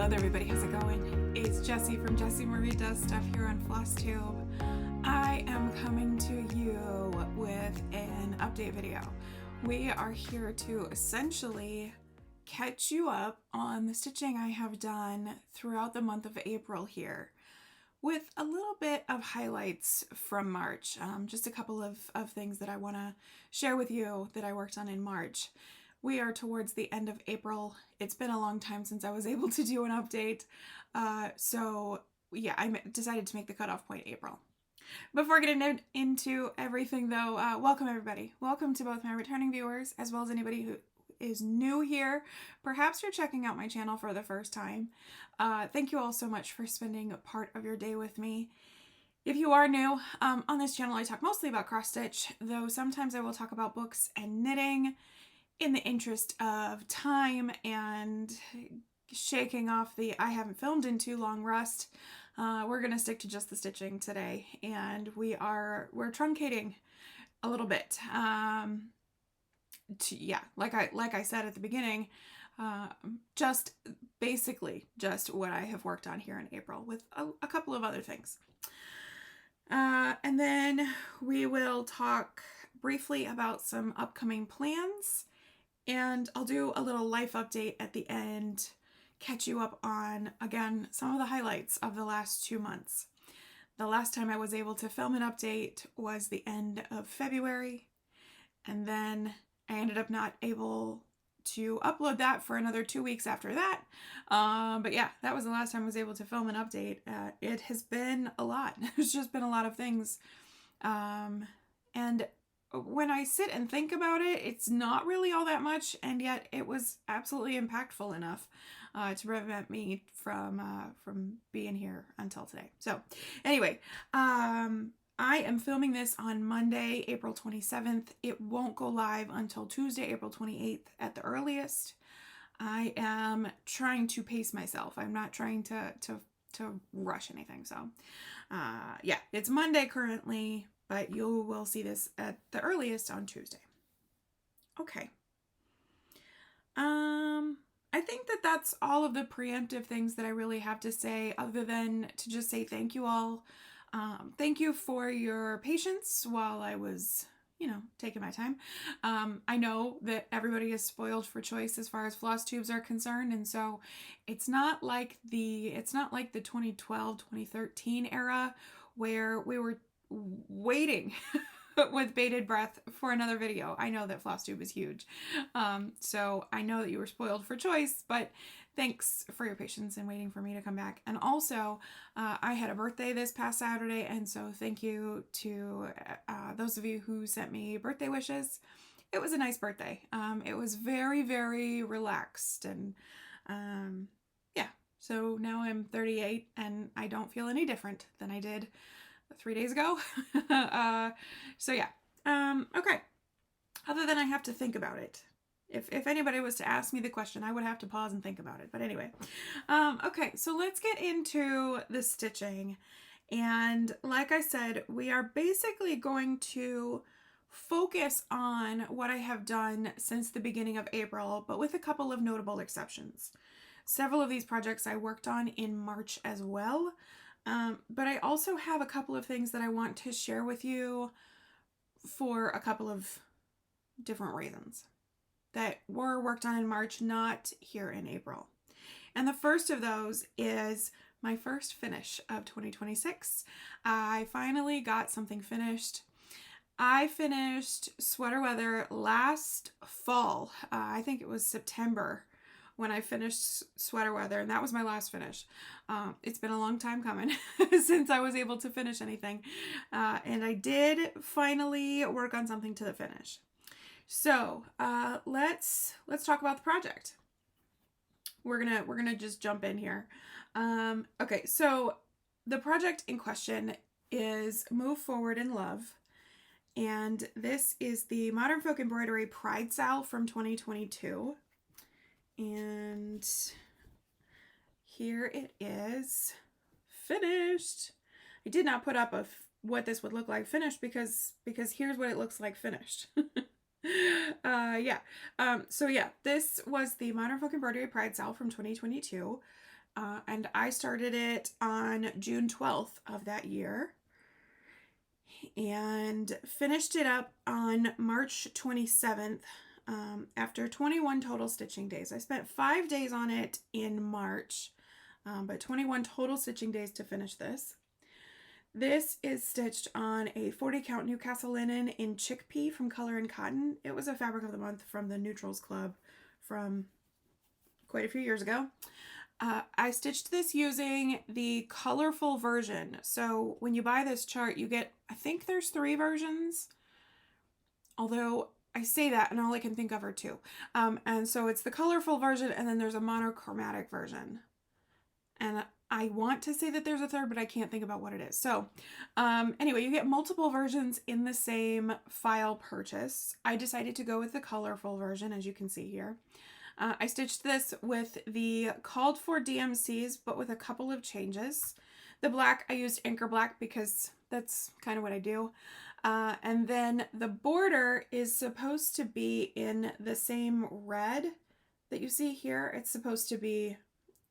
Hello there everybody, how's it going? It's Jessie from Jessie Marie Does Stuff here on FlossTube. I am coming to you with an update video. We are here to essentially catch you up on the stitching I have done throughout the month of April here, with a little bit of highlights from March. Just a couple of things that I want to share with you that I worked on in March. We are towards the end of April. It's been a long time since I was able to do an update. So yeah, I decided to make the cutoff point April. Before getting into everything though, welcome everybody. Welcome to both my returning viewers as well as anybody who is new here. Perhaps you're checking out my channel for the first time. Thank you all so much for spending a part of your day with me. If you are new, on this channel I talk mostly about cross stitch, though sometimes I will talk about books and knitting in the interest of time and shaking off the I haven't filmed in too long rust. We're gonna stick to just the stitching today, and we're truncating a little bit. Like I said at the beginning, just basically just what I have worked on here in April with a couple of other things. And then we will talk briefly about some upcoming plans, and I'll do a little life update at the end, catch you up on, again, some of the highlights of the last 2 months. The last time I was able to film an update was the end of February, and then I ended up not able to upload that for another 2 weeks after that. But yeah, that was the last time I was able to film an update. It has been a lot. There's just been a lot of things. And when I sit and think about it, it's not really all that much, and yet it was absolutely impactful enough to prevent me from being here until today. So anyway, I am filming this on Monday, April 27th. It won't go live until Tuesday, April 28th at the earliest. I am trying to pace myself. I'm not trying to rush anything. So yeah, it's Monday currently, but you will see this at the earliest on Tuesday. Okay. I think that that's all of the preemptive things that I really have to say, other than to just say thank you all. Thank you for your patience while I was, taking my time. I know that everybody is spoiled for choice as far as floss tubes are concerned, and so it's not like the 2012, 2013 era where we were waiting with bated breath for another video. I know that FlossTube is huge. So I know that you were spoiled for choice, but thanks for your patience and waiting for me to come back. And also, I had a birthday this past Saturday, and so thank you to those of you who sent me birthday wishes. It was a nice birthday. It was very, very relaxed, and yeah. So now I'm 38, and I don't feel any different than I did 3 days ago. So yeah. Okay. Other than I have to think about it. If anybody was to ask me the question, I would have to pause and think about it. But anyway. Okay, so let's get into the stitching. And like I said, we are basically going to focus on what I have done since the beginning of April, but with a couple of notable exceptions. Several of these projects I worked on in March as well. But I also have a couple of things that I want to share with you for a couple of different reasons that were worked on in March, not here in April. And the first of those is my first finish of 2026. I finally got something finished. I finished Sweater Weather last fall. I think it was September when I finished Sweater Weather, and that was my last finish. It's been a long time coming since I was able to finish anything, and I did finally work on something to the finish. So let's talk about the project. We're gonna just jump in here. Okay, so the project in question is Move Forward in Love, and this is the Modern Folk Embroidery Pride Sal from 2022. And here it is finished. I did not put up what this would look like finished because here's what it looks like finished. So yeah, this was the Modern Folk Embroidery Pride Sal from 2022. and I started it on June 12th of that year and finished it up on March 27th after 21 total stitching days. I spent 5 days on it in March, but 21 total stitching days to finish this. This is stitched on a 40 count Newcastle linen in chickpea from Color and Cotton. It was a fabric of the month from the Neutrals Club from quite a few years ago. I stitched this using the colorful version. So when you buy this chart, you get, I think there's 3 versions, although I say that and all I can think of are 2. And so it's the colorful version, and then there's a monochromatic version. And I want to say that there's a 3rd, but I can't think about what it is. So anyway, you get multiple versions in the same file purchase. I decided to go with the colorful version, as you can see here. I stitched this with the called for DMCs, but with a couple of changes. The black, I used Anchor Black because that's kind of what I do. And then the border is supposed to be in the same red that you see here. It's supposed to be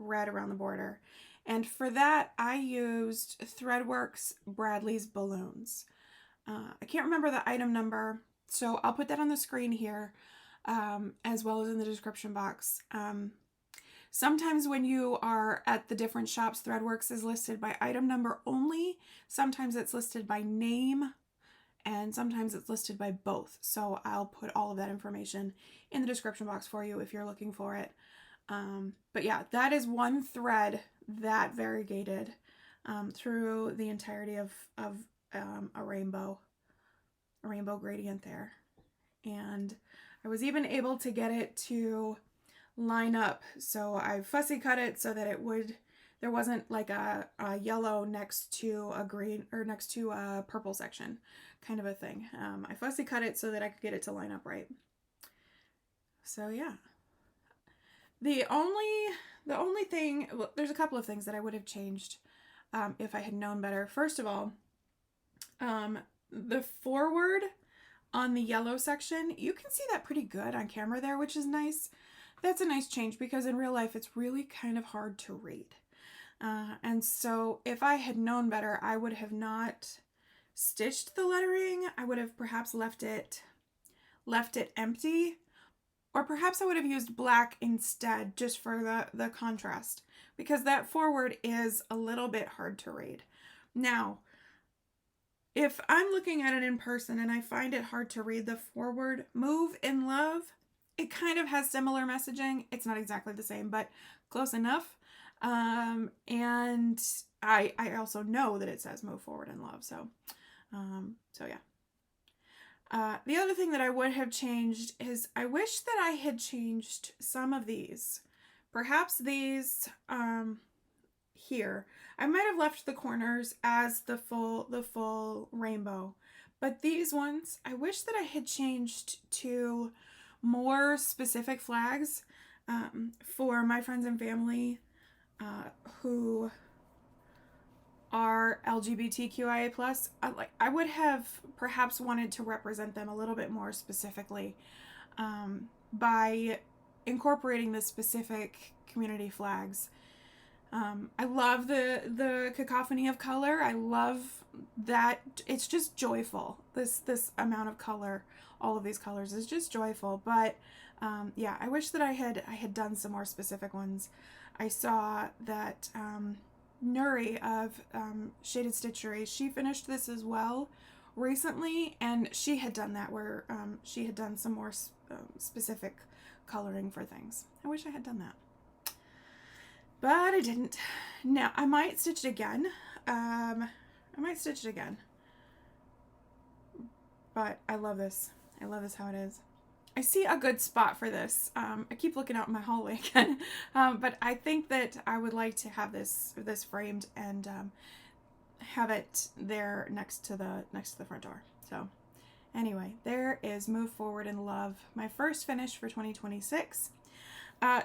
red around the border. And for that, I used Threadworx Bradley's Balloons. I can't remember the item number, so I'll put that on the screen here. As well as in the description box. Sometimes when you are at the different shops, Threadworx is listed by item number only. Sometimes it's listed by name, and sometimes it's listed by both. So I'll put all of that information in the description box for you if you're looking for it. But yeah, that is one thread that variegated through the entirety of a rainbow gradient there. And I was even able to get it to line up. So I fussy cut it so that there wasn't like a yellow next to a green or next to a purple section kind of a thing. I fussy cut it so that I could get it to line up right. So yeah. The only thing, well, there's a couple of things that I would have changed if I had known better. First of all, the forward on the yellow section, you can see that pretty good on camera there, which is nice. That's a nice change because in real life, it's really kind of hard to read. And so if I had known better, I would have not stitched the lettering. I would have perhaps left it empty, or perhaps I would have used black instead just for the contrast, because that forward is a little bit hard to read. Now, if I'm looking at it in person and I find it hard to read the forward, Move in Love, it kind of has similar messaging. It's not exactly the same, but close enough. And I also know that it says Move Forward in Love. So yeah. The other thing that I would have changed is I wish that I had changed some of these. Perhaps these here. I might have left the corners as the full rainbow, but these ones, I wish that I had changed to more specific flags for my friends and family who are LGBTQIA+. I would have perhaps wanted to represent them a little bit more specifically by incorporating the specific community flags. I love the cacophony of color. I love that it's just joyful. This amount of color, all of these colors is just joyful. But yeah, I wish that I had done some more specific ones. I saw that Nuri of Shaded Stitchery, she finished this as well recently, and she had done that where she had done some more specific coloring for things. I wish I had done that, but I didn't. Now I might stitch it again. But I love this. I love this how it is. I see a good spot for this. I keep looking out in my hallway again, but I think that I would like to have this framed and have it there next to the front door. So anyway, there is Move Forward in Love, my first finish for 2026.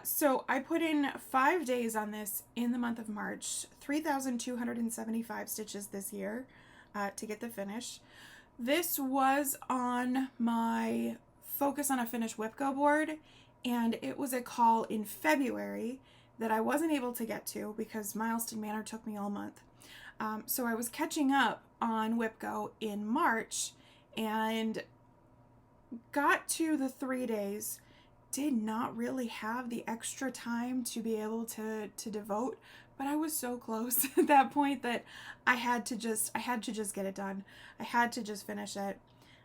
So I put in 5 days on this in the month of March, 3,275 stitches this year to get the finish. This was on my Focus on a Finish Whipco board, and it was a call in February that I wasn't able to get to because Milestone Manor took me all month. So I was catching up on WhipGo in March and got to the 3 days. Did not really have the extra time to be able to devote, but I was so close at that point that I had to just get it done. I had to just finish it.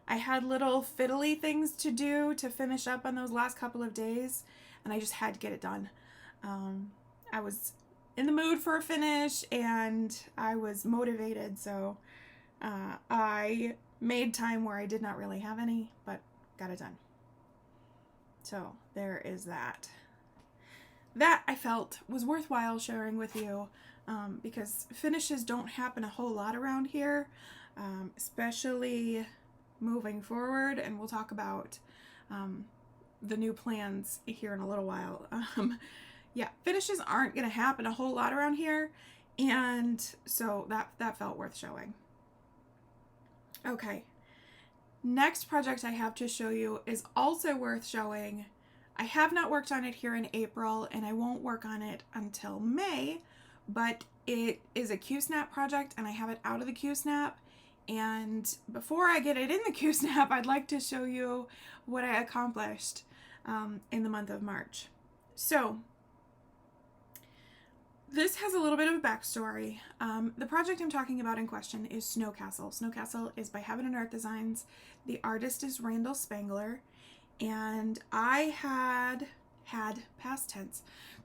I had little fiddly things to do to finish up on those last couple of days, and I just had to get it done. I was in the mood for a finish, and I was motivated, so I made time where I did not really have any, but got it done. So there is that. That I felt was worthwhile sharing with you because finishes don't happen a whole lot around here, especially moving forward, and we'll talk about the new plans here in a little while. Yeah, finishes aren't going to happen a whole lot around here, and so that felt worth showing. Okay, next project I have to show you is also worth showing. I have not worked on it here in April, and I won't work on it until May, but it is a Q-snap project, and I have it out of the Q-snap. And before I get it in the Q-snap, I'd like to show you what I accomplished in the month of March. So this has a little bit of a backstory. The project I'm talking about in question is Snow Castle. Snow Castle is by Heaven and Earth Designs. The artist is Randal Spangler. And I had past tense,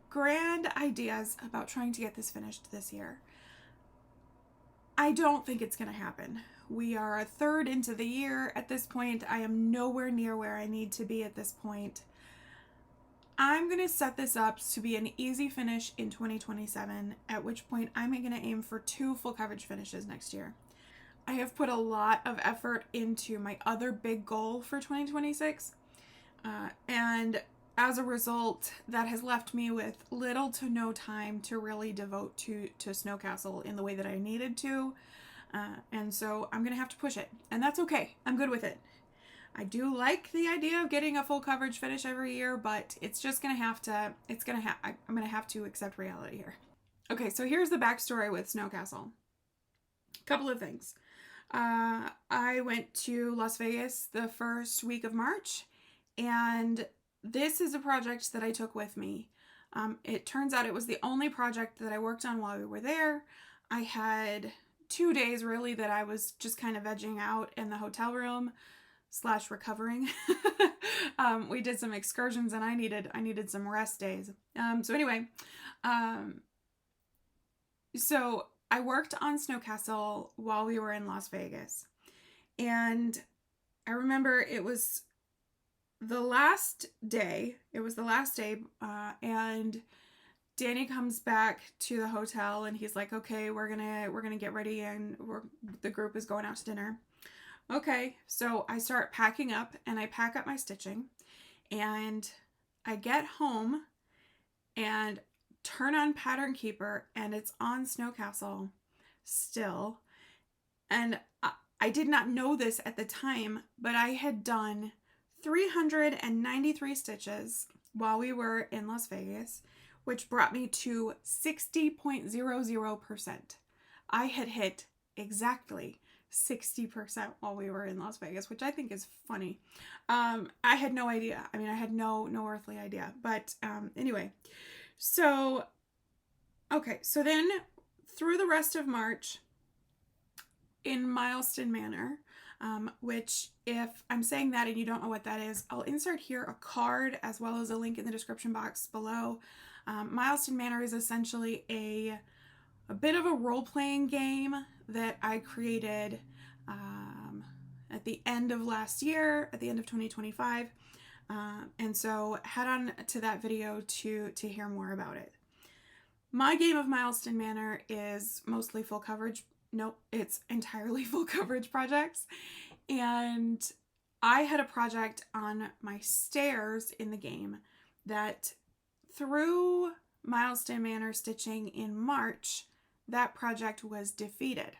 grand ideas about trying to get this finished this year. I don't think it's going to happen. We are a third into the year at this point. I am nowhere near where I need to be at this point. I'm going to set this up to be an easy finish in 2027, at which point I'm going to aim for 2 full coverage finishes next year. I have put a lot of effort into my other big goal for 2026, and as a result, that has left me with little to no time to really devote to Snow Castle in the way that I needed to. And so I'm going to have to push it, and that's okay. I'm good with it. I do like the idea of getting a full coverage finish every year, but it's just going to have to, I'm going to have to accept reality here. Okay, so here's the backstory with Snow Castle. A couple of things. I went to Las Vegas the first week of March, and this is a project that I took with me. It turns out it was the only project that I worked on while we were there. I had 2 days really that I was just kind of vegging out in the hotel room / recovering. We did some excursions, and I needed some rest days. So anyway, so I worked on Snow Castle while we were in Las Vegas, and I remember it was the last day. And Danny comes back to the hotel, and he's like, okay, we're gonna get ready, and the group is going out to dinner. Okay, so I start packing up, and I pack up my stitching, and I get home and turn on Pattern Keeper, and it's on Snow Castle still. And I did not know this at the time, but I had done 393 stitches while we were in Las Vegas, which brought me to 60.00%. I had hit exactly 60% while we were in Las Vegas, which I think is funny. I had no idea. I mean, I had no earthly idea. But anyway, so, okay. So then through the rest of March in Milestone Manor, which if I'm saying that and you don't know what that is, I'll insert here a card as well as a link in the description box below. Milestone Manor is essentially a bit of a role-playing game that I created at the end of last year, at the end of 2025. And so head on to that video to hear more about it. My game of Milestone Manor is mostly full coverage. Nope, it's entirely full coverage projects. And I had a project on my stairs in the game that through Milestone Manor stitching in March, that project was defeated.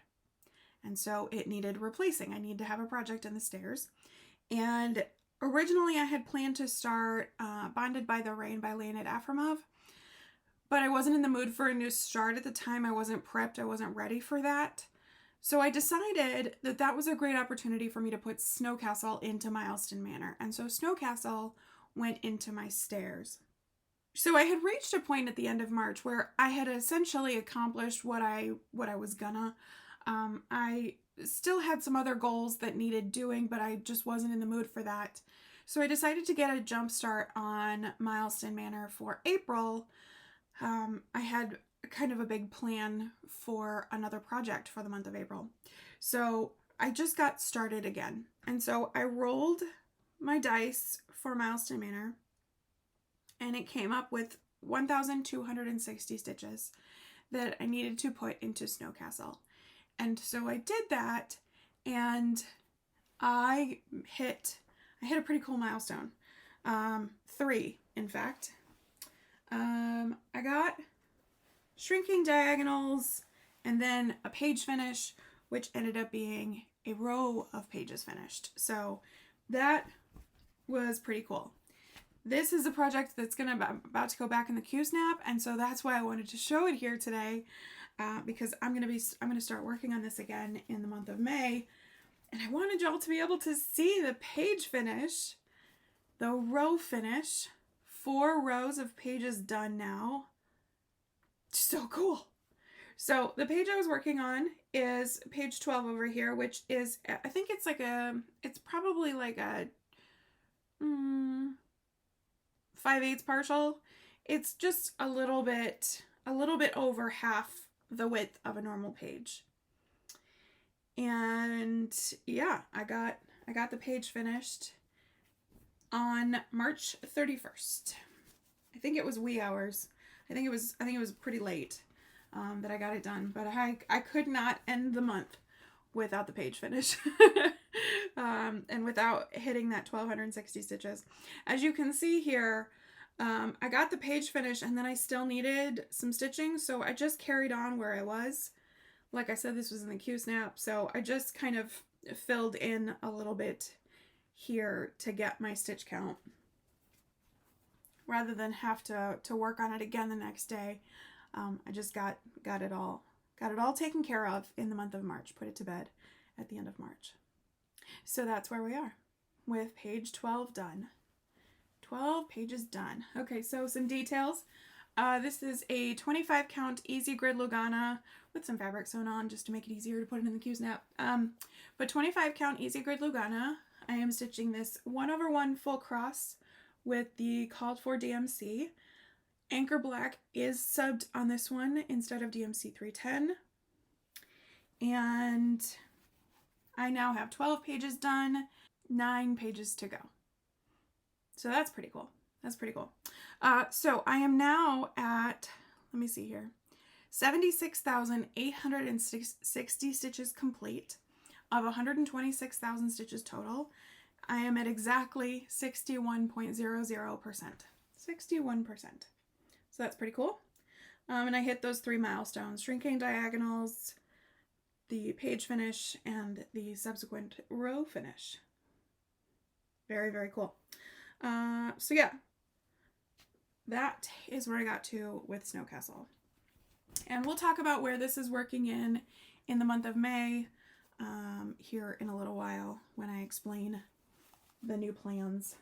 And so it needed replacing. I need to have a project on the stairs. And originally I had planned to start Bonded by the Rain by Leonid Afremov. but I wasn't in the mood for a new start at the time. I wasn't prepped. I wasn't ready for that. So I decided that that was a great opportunity for me to put Snow Castle into Milestone Manor. And so Snow Castle went into my stairs. So I had reached a point at the end of March where I had essentially accomplished what I was gonna. I still had some other goals that needed doing, but I just wasn't in the mood for that. So I decided to get a jump start on Milestone Manor for April. I had kind of a big plan for another project for the month of April. So I just got started again. And so I rolled my dice for Milestone Manor, and it came up with 1,260 stitches that I needed to put into Snow Castle. And so I did that, and I hit a pretty cool milestone. 3, in fact. I got shrinking diagonals and then a page finish, which ended up being a row of pages finished. So that was pretty cool. This is a project that's about to go back in the Q-Snap, and so that's why I wanted to show it here today, because I'm gonna start working on this again in the month of May, and I wanted y'all to be able to see the page finish, the row finish. 4 rows of pages done now. So cool. So the page I was working on is page 12 over here, which is, I think it's like it's probably like a 5/8 partial. It's just a little bit over half the width of a normal page. And yeah, I got the page finished on March 31st. I think it was wee hours. I think it was pretty late that I got it done, but I could not end the month without the page finish. And without hitting that 1,260 stitches. As you can see here, I got the page finish, and then I still needed some stitching, so I just carried on where I was. Like I said, this was in the Q-Snap, so I just kind of filled in a little bit here to get my stitch count, rather than have to work on it again the next day. I just got it all taken care of in the month of March, put it to bed at the end of March. So that's where we are with page 12 done. 12 pages done. Okay, so some details. This is a 25 count easy grid Lugana with some fabric sewn on just to make it easier to put it in the Q-Snap. But 25 count easy grid Lugana. I am stitching this 1/1 full cross with the called for DMC. Anchor Black is subbed on this one instead of DMC 310. And I now have 12 pages done, 9 pages to go. So that's pretty cool. That's pretty cool. So I am now at, let me see here, 76,860 stitches complete of 126,000 stitches total. I am at exactly 61.00%. 61%. So that's pretty cool. And I hit those 3 milestones: shrinking diagonals, the page finish, and the subsequent row finish. Very, very cool. So yeah, that is where I got to with Snow Castle. And we'll talk about where this is working in the month of May here in a little while when I explain the new plans.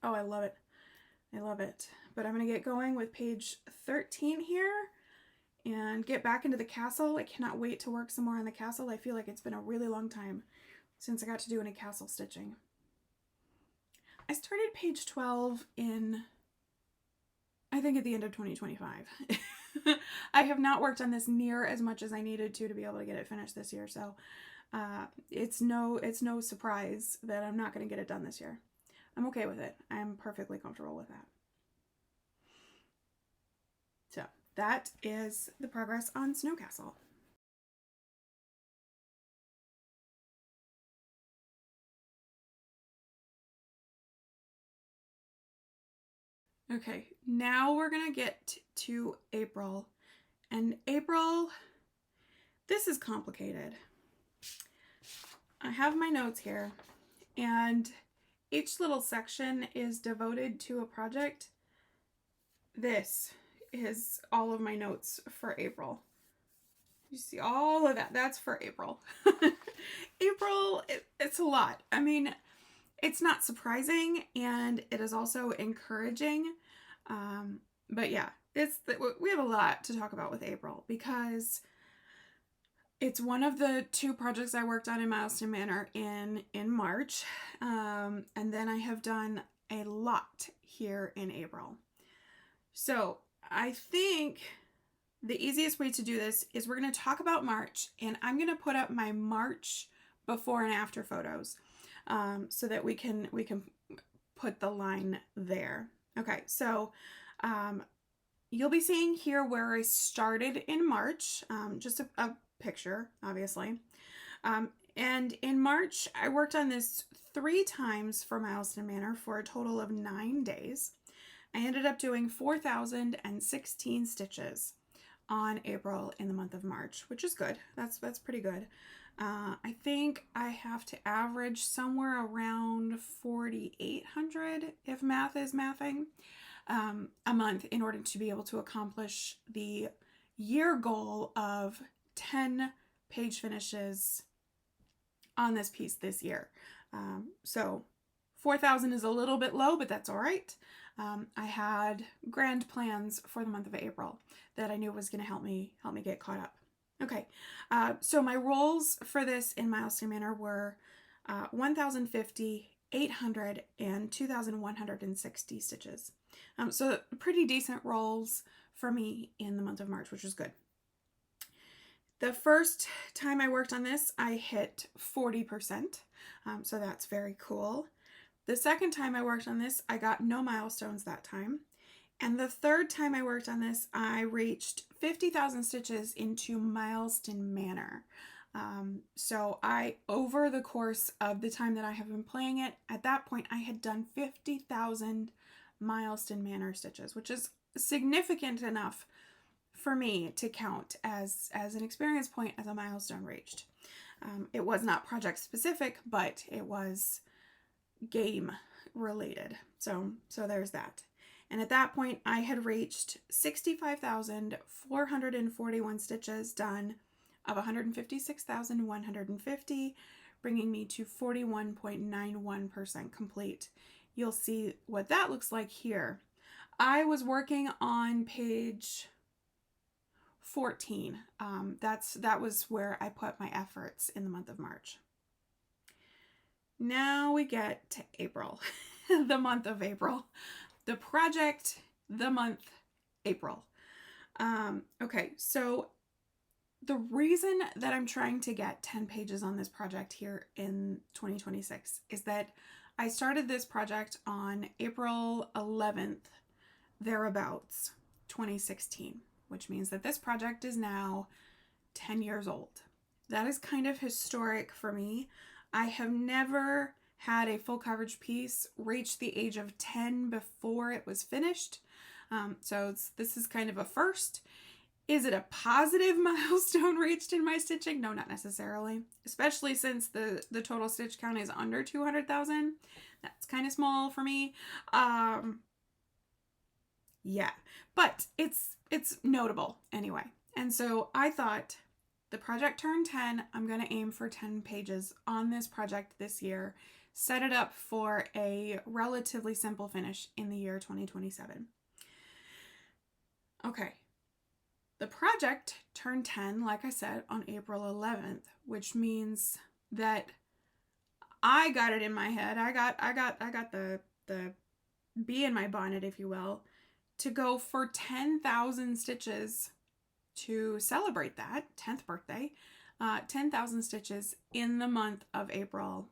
Oh, I love it. I love it. But I'm going to get going with page 13 here and get back into the castle. I cannot wait to work some more on the castle. I feel like it's been a really long time since I got to do any castle stitching. I started page 12 in, I think, at the end of 2025. I have not worked on this near as much as I needed to be able to get it finished this year, so it's no surprise that I'm not going to get it done this year. I'm okay with it. I'm perfectly comfortable with that. So that is the progress on Snow Castle. Okay, now we're gonna get to April. And April, this is complicated. I have my notes here, and each little section is devoted to a project. this is all of my notes for April. You see all of that. That's for April. April, it's a lot. I mean, it's not surprising, and it is also encouraging. But yeah, we have a lot to talk about with April, because it's one of the 2 projects I worked on in Milestone Manor in March. And then I have done a lot here in April. So I think the easiest way to do this is we're going to talk about March, and I'm going to put up my March before and after photos, so that we can put the line there. Okay, so you'll be seeing here where I started in March, just a picture, obviously. And in March, I worked on this 3 times for Milestone Manor for a total of 9 days. I ended up doing 4,016 stitches on April in the month of March, which is good. That's pretty good. I think I have to average somewhere around 4,800, if math is mathing, a month in order to be able to accomplish the year goal of 10 page finishes on this piece this year. So 4,000 is a little bit low, but that's all right. I had grand plans for the month of April that I knew was going to help me get caught up. Okay, so my rolls for this in Milestone Manor were 1,050, 800, and 2,160 stitches. So pretty decent rolls for me in the month of March, which was good. The first time I worked on this, I hit 40%, so that's very cool. The second time I worked on this, I got no milestones that time. And the third time I worked on this, I reached 50,000 stitches into Milestone Manor. So over the course of the time that I have been playing it, at that point I had done 50,000 Milestone Manor stitches, which is significant enough for me to count as an experience point, as a milestone reached. It was not project specific, but it was game related. So there's that. And at that point, I had reached 65,441 stitches done of 156,150, bringing me to 41.91% complete. You'll see what that looks like here. I was working on page 14. That was where I put my efforts in the month of March. Now we get to April, the month of April. The project, the month, April. Okay, so the reason that I'm trying to get 10 pages on this project here in 2026 is that I started this project on April 11th, thereabouts, 2016, which means that this project is now 10 years old. That is kind of historic for me. I have never had a full coverage piece reach the age of 10 before it was finished. So this is kind of a first. Is it a positive milestone reached in my stitching? No, not necessarily, especially since the total stitch count is under 200,000. That's kind of small for me. Yeah, but it's notable anyway. And so I thought, the project turned 10. I'm going to aim for 10 pages on this project this year. Set it up for a relatively simple finish in the year 2027. Okay. The project turned 10, like I said, on April 11th, which means that I got it in my head. I got the bee in my bonnet, if you will, to go for 10,000 stitches to celebrate that 10th birthday, 10,000 stitches in the month of April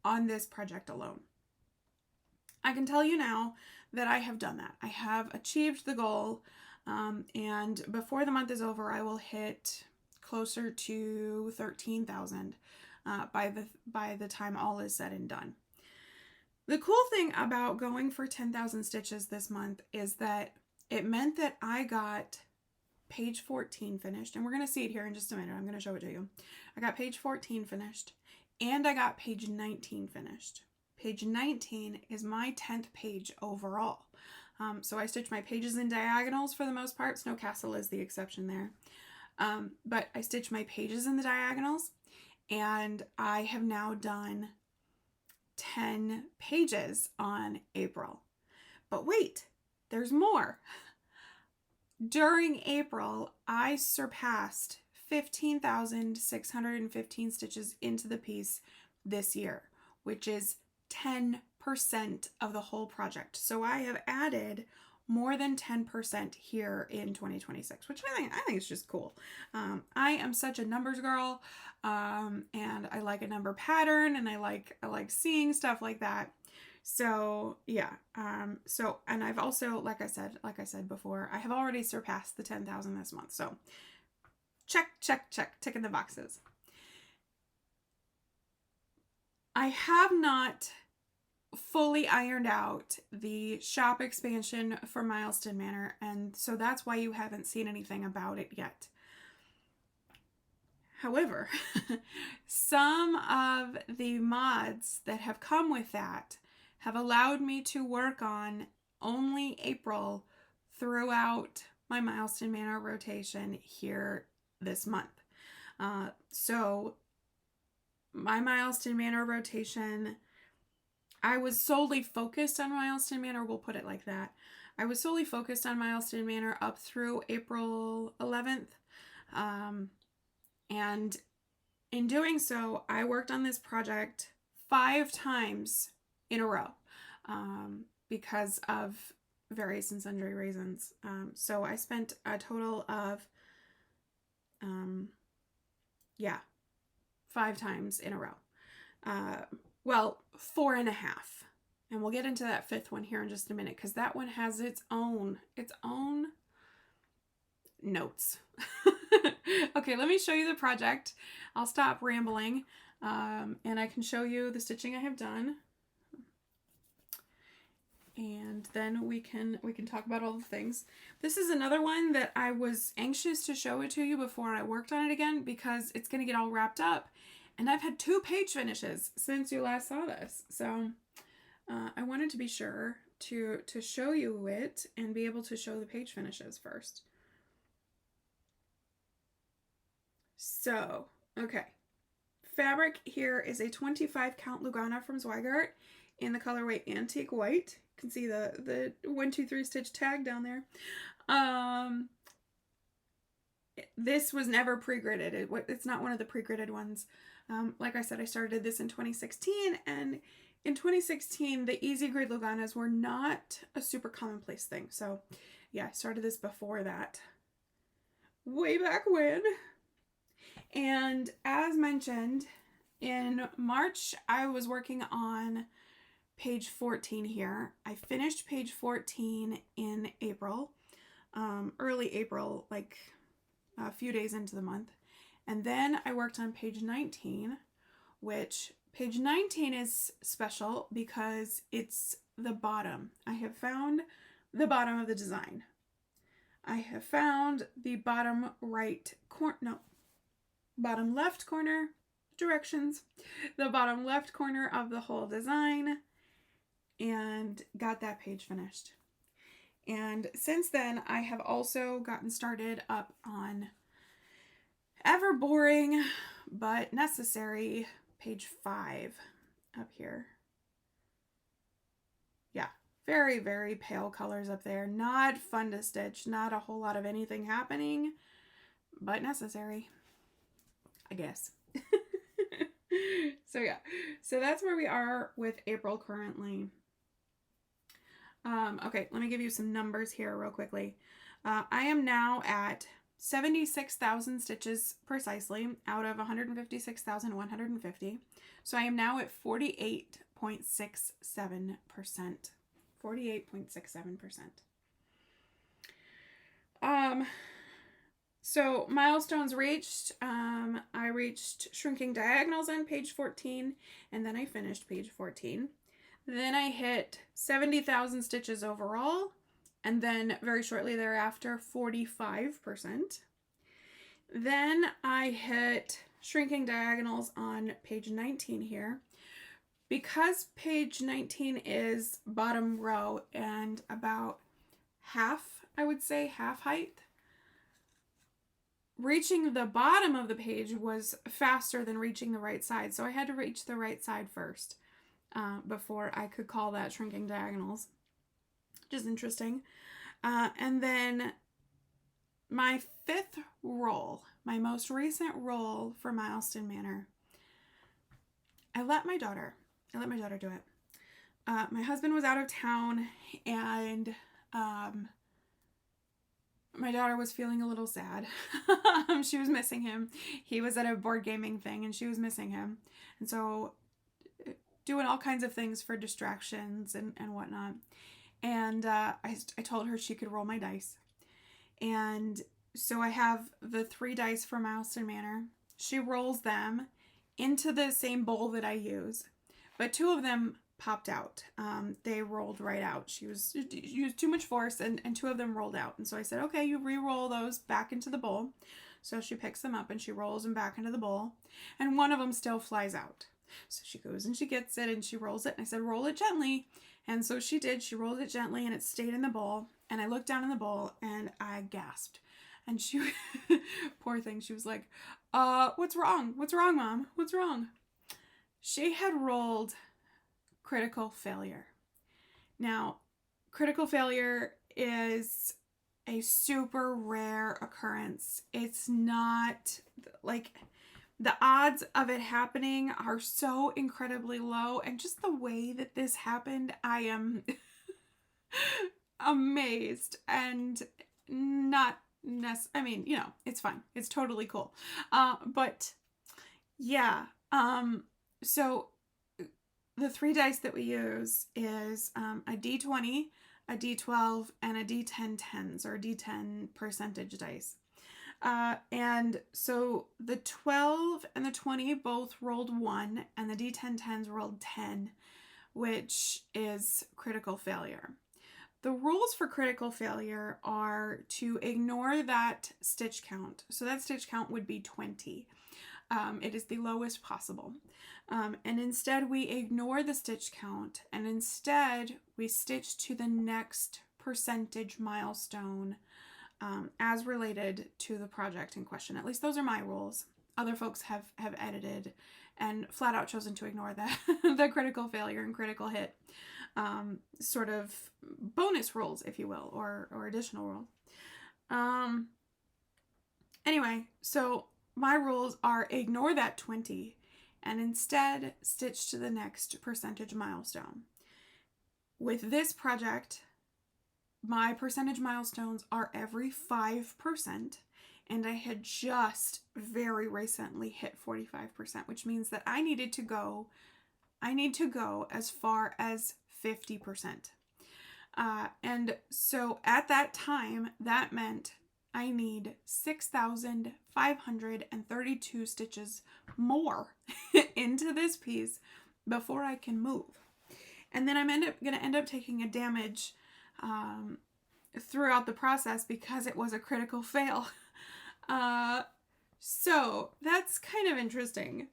on this project alone. I can tell you now that I have done that. I have achieved the goal, and before the month is over, I will hit closer to 13,000 by the time all is said and done. The cool thing about going for 10,000 stitches this month is that it meant that I got page 14 finished, and we're going to see it here in just a minute. I'm going to show it to you. I got page 14 finished, and I got page 19 finished. Page 19 is my 10th page overall. So I stitch my pages in diagonals for the most part. Snow Castle is the exception there. But I stitch my pages in the diagonals, and I have now done 10 pages on April. But wait, there's more. During April, I surpassed 15,615 stitches into the piece this year, which is 10% of the whole project. So I have added more than 10% here in 2026, which I think is just cool. I am such a numbers girl, and I like a number pattern, and I like seeing stuff like that. So yeah, and I've also, like I said before, I have already surpassed the 10,000 this month. So check, ticking the boxes. I have not fully ironed out the shop expansion for Milestone Manor, and so that's why you haven't seen anything about it yet. However, some of the mods that have come with that have allowed me to work on only April throughout my Milestone Manor rotation here this month. So my Milestone Manor rotation, I was solely focused on Milestone Manor, we'll put it like that. I was solely focused on Milestone Manor up through April 11th. And in doing so, I worked on this project 5 times in a row because of various and sundry reasons. So I spent a total of, 5 times in a row. Well, 4.5. And we'll get into that 5th one here in just a minute, because that one has its own notes. Okay, let me show you the project. I'll stop rambling, and I can show you the stitching I have done. And then we can talk about all the things. This is another one that I was anxious to show it to you before I worked on it again, because it's going to get all wrapped up. And I've had 2 page finishes since you last saw this. So I wanted to be sure to show you it and be able to show the page finishes first. So, okay. Fabric here is a 25 count Lugana from Zweigart in the colorway Antique White. You can see the 1, 2, 3 stitch tag down there. This was never pre-gridded. It's not one of the pre-gridded ones. Like I said, I started this in 2016, and in 2016, the easy grid Luganas were not a super commonplace thing. So yeah, I started this before that, way back when. And as mentioned, in March, I was working on page 14 here. I finished page 14 in April, early April, like a few days into the month. And then I worked on page 19, which page 19 is special because it's the bottom. I have found the bottom of the design. I have found the bottom bottom left corner, directions, the bottom left corner of the whole design, and got that page finished. And since then, I have also gotten started up on ever boring but necessary page 5 up here. Yeah, very, very pale colors up there. Not fun to stitch, not a whole lot of anything happening, but necessary, I guess. So yeah, so that's where we are with April currently. Okay, let me give you some numbers here real quickly. I am now at 76,000 stitches precisely out of 156,150. So I am now at 48.67%. 48.67%. So milestones reached. I reached shrinking diagonals on page 14, and then I finished page 14. Then I hit 70,000 stitches overall, and then very shortly thereafter 45%. Then I hit shrinking diagonals on page 19 here. Because page 19 is bottom row and about I would say half height. Reaching the bottom of the page was faster than reaching the right side. So I had to reach the right side first before I could call that shrinking diagonals, which is interesting. And then my fifth roll, my most recent roll for Milestone Manor, I let my daughter do it. My husband was out of town, and my daughter was feeling a little sad. She was missing him. He was at a board gaming thing, and she was missing him. And so doing all kinds of things for distractions and whatnot. And I told her she could roll my dice. And so I have the 3 dice for Milestone Manor. She rolls them into the same bowl that I use, but 2 of them popped out. They rolled right out. She used too much force, and 2 of them rolled out. And so I said, okay, you re-roll those back into the bowl. So she picks them up and she rolls them back into the bowl, and 1 of them still flies out. So she goes and she gets it and she rolls it, and I said, roll it gently. And so she did. She rolled it gently and it stayed in the bowl. And I looked down in the bowl and I gasped. And she, poor thing, she was like, what's wrong? What's wrong, Mom? What's wrong? She had rolled critical failure. Now, critical failure is a super rare occurrence. It's not like, the odds of it happening are so incredibly low, and just the way that this happened, I am amazed and not I mean, you know, it's fine. It's totally cool. But yeah, so the 3 dice that we use is a D20, a D12, and a D10 tens, or D10 percentage dice. And so the 12 and the 20 both rolled 1, and the D10 tens rolled 10, which is critical failure. The rules for critical failure are to ignore that stitch count. So that stitch count would be 20. It is the lowest possible. And instead we ignore the stitch count, and instead we stitch to the next percentage milestone as related to the project in question. At least those are my rules. Other folks have edited and flat out chosen to ignore the critical failure and critical hit sort of bonus rolls, if you will, or additional rolls. Anyway, so my rules are ignore that 20 and instead stitch to the next percentage milestone. With this project, my percentage milestones are every 5%, and I had just very recently hit 45%, which means that I need to go as far as 50%. And so at that time, that meant I need 6,532 stitches more into this piece before I can move. And then I'm going to end up taking a damage throughout the process because it was a critical fail. So that's kind of interesting.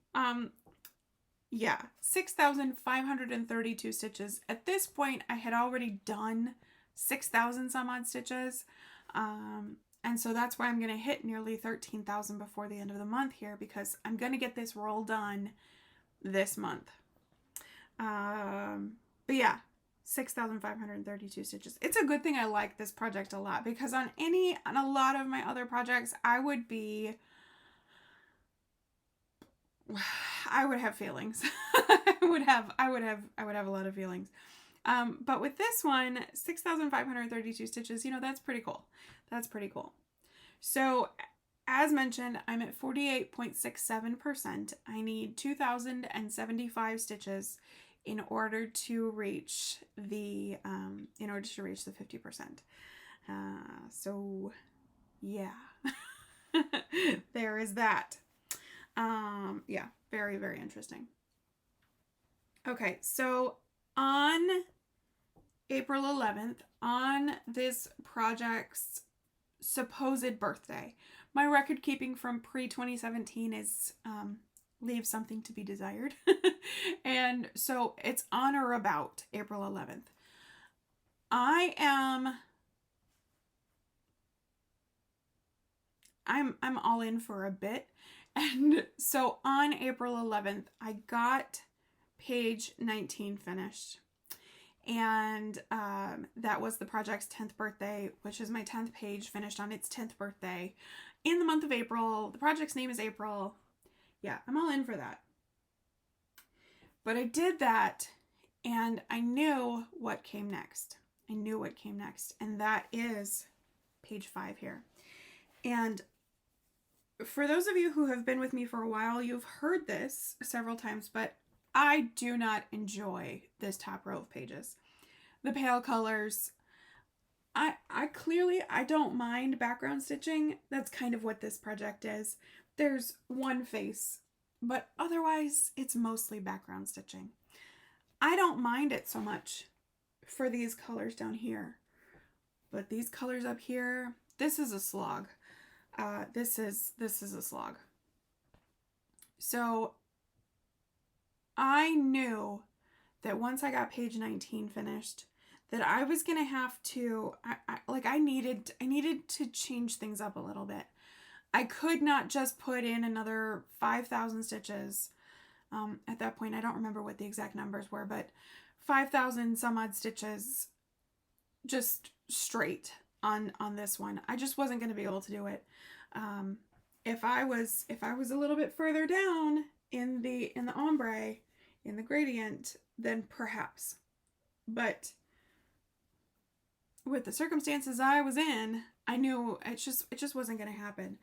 Yeah, 6,532 stitches. At this point, I had already done 6,000 some odd stitches. And so that's why I'm going to hit nearly 13,000 before the end of the month here, because I'm going to get this roll done this month. But yeah, 6,532 stitches. It's a good thing I like this project a lot, because on a lot of my other projects, I would have feelings. I would have a lot of feelings. But with this one, 6,532 stitches, you know, that's pretty cool. That's pretty cool. So as mentioned, I'm at 48.67%. I need 2,075 stitches in order to reach the 50%. So yeah, there is that. Yeah, very, very interesting. Okay, so on April 11th, on this project's supposed birthday, my record keeping from pre-2017 is leaves something to be desired. And so it's on or about April 11th. I am I'm all in for a bit. And so on April 11th, I got page 19 finished. And that was the project's 10th birthday, which is my 10th page finished on its 10th birthday in the month of April. The project's name is April. Yeah, I'm all in for that. But I did that, and I knew what came next. I knew what came next, and that is page 5 here. And for those of you who have been with me for a while, you've heard this several times, but I do not enjoy this top row of pages. The pale colors, I don't mind background stitching. That's kind of what this project is. There's one face, but otherwise it's mostly background stitching. I don't mind it so much for these colors down here, but these colors up here, this is a slog. This is a slog. So I knew that once I got page 19 finished, that I was gonna have to, I needed to change things up a little bit. I could not just put in another 5,000 stitches. At that point, I don't remember what the exact numbers were, but 5,000 some odd stitches just straight on this one. I just wasn't going to be able to do it. If I was a little bit further down in the ombre, in the gradient, then perhaps. But with the circumstances I was in, I knew it just wasn't going to happen.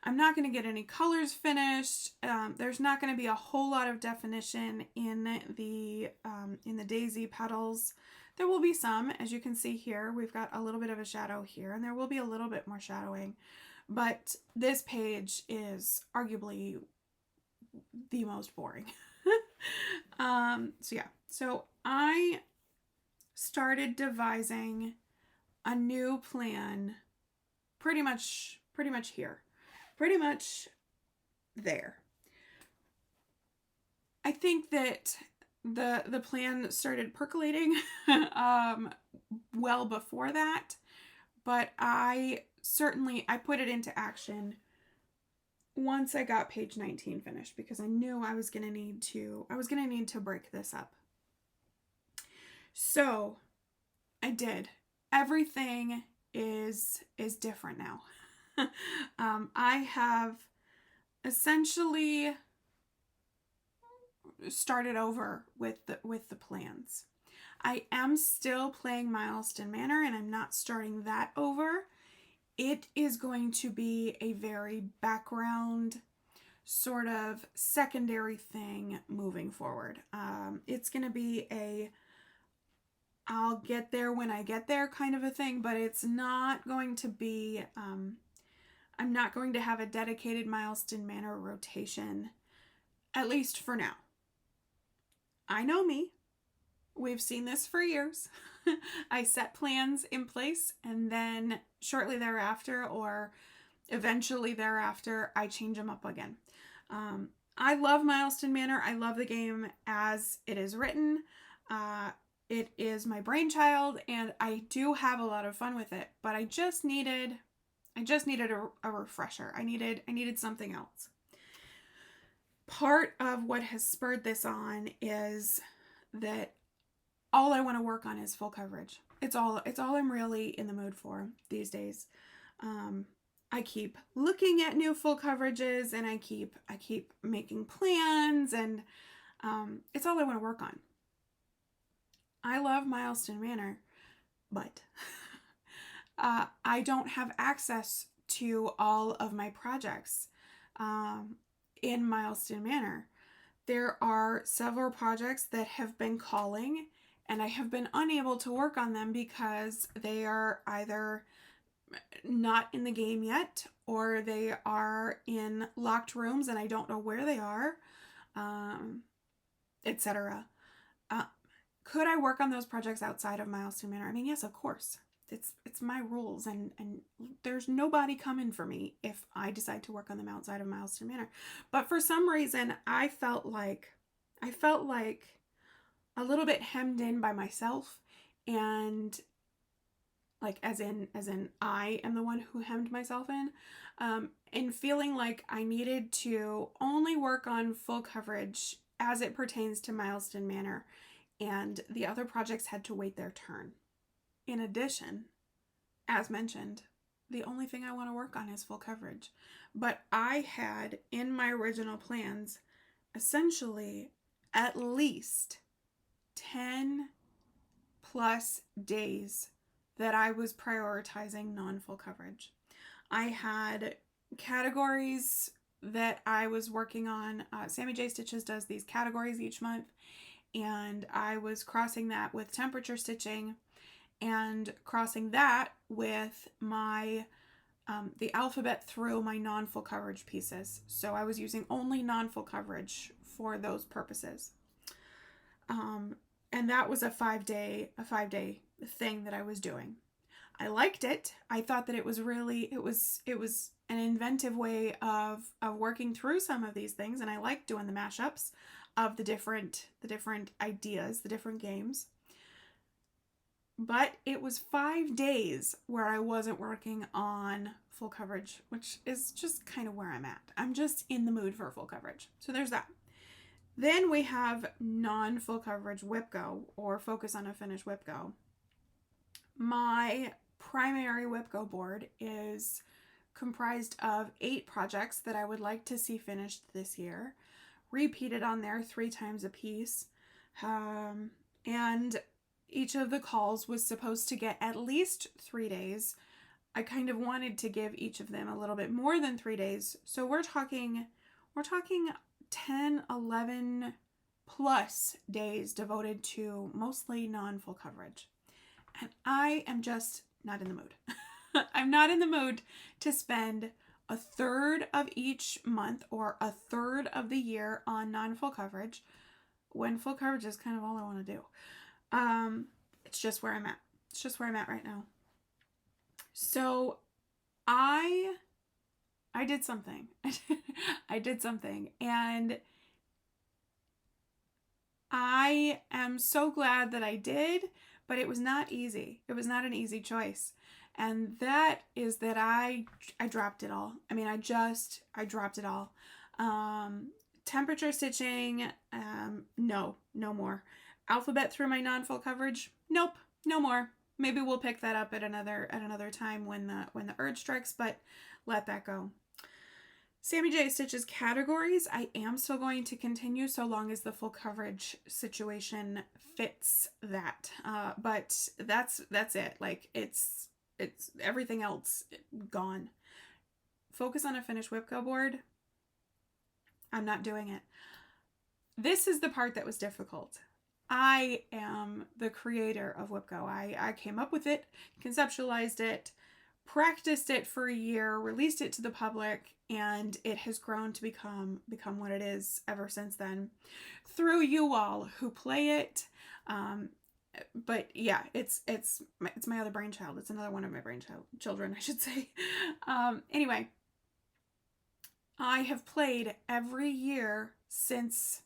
I'm not going to get any colors finished. There's not going to be a whole lot of definition in the daisy petals. There will be some, as you can see here. We've got a little bit of a shadow here, and there will be a little bit more shadowing. But this page is arguably the most boring. So I started devising a new plan pretty much here. Pretty much there. I think that the plan started percolating well before that, but I put it into action once I got page 19 finished, because I knew I was gonna need to break this up. So I did. Everything is different now. I have essentially started over with the plans. I am still playing Milestone Manor, and I'm not starting that over. It is going to be a very background, sort of secondary thing moving forward. It's going to be I'll get there when I get there kind of a thing, but it's not going to be, I'm not going to have a dedicated Milestone Manor rotation, at least for now. I know me. We've seen this for years. I set plans in place, and then shortly thereafter, or eventually thereafter, I change them up again. I love Milestone Manor. I love the game as it is written. It is my brainchild, and I do have a lot of fun with it, but I just needed a refresher. I needed something else. Part of what has spurred this on is that all I want to work on is full coverage. It's all I'm really in the mood for these days. I keep looking at new full coverages, and I keep making plans, and it's all I want to work on. I love Milestone Manor, but I don't have access to all of my projects in Milestone Manor. There are several projects that have been calling, and I have been unable to work on them because they are either not in the game yet, or they are in locked rooms and I don't know where they are, etc. Could I work on those projects outside of Milestone Manor? I mean, yes, of course. It's my rules, and there's nobody coming for me if I decide to work on them outside of Milestone Manor. But for some reason, I felt like a little bit hemmed in by myself, and like as in I am the one who hemmed myself in, and feeling like I needed to only work on full coverage as it pertains to Milestone Manor, and the other projects had to wait their turn. In addition, as mentioned, the only thing I want to work on is full coverage. But I had in my original plans essentially at least 10 plus days that I was prioritizing non-full coverage. I had categories that I was working on. Sammy J Stitches does these categories each month, and I was crossing that with temperature stitching and crossing that with my the alphabet through my non-full coverage pieces. So I was using only non-full coverage for those purposes. And that was a 5-day thing that I was doing. I liked it. I thought that it was an inventive way of working through some of these things, and I liked doing the mashups of the different ideas, the different games. But it was 5 days where I wasn't working on full coverage, which is just kind of where I'm at. I'm just in the mood for full coverage. So there's that. Then we have non-full coverage whip go, or focus on a finished whip go. My primary whip go board is comprised of 8 projects that I would like to see finished this year, repeated on there 3 times a piece, and each of the calls was supposed to get at least 3 days. I kind of wanted to give each of them a little bit more than 3 days, so we're talking 10, 11 plus days devoted to mostly non-full coverage. And I am just not in the mood. I'm not in the mood to spend a third of each month or a third of the year on non-full coverage when full coverage is kind of all I want to do. It's just where I'm at. It's just where I'm at right now. So I did something. I did something, and I am so glad that I did, but it was not easy. It was not an easy choice. And that is that I dropped it all. I mean, I dropped it all. Temperature stitching, no more. Alphabet through my non-full coverage, nope, no more. Maybe we'll pick that up at another time when the urge strikes, but let that go. Sammy J Stitches categories, I am still going to continue so long as the full coverage situation fits that. But that's it. Like it's everything else gone. Focus on a finished whip go board. I'm not doing it. This is the part that was difficult. I am the creator of whip go. I came up with it, conceptualized it, practiced it for a year, released it to the public, and it has grown to become what it is ever since then, through you all who play it. But yeah, it's my other brainchild. It's another one of my children, I should say. Anyway, I have played every year since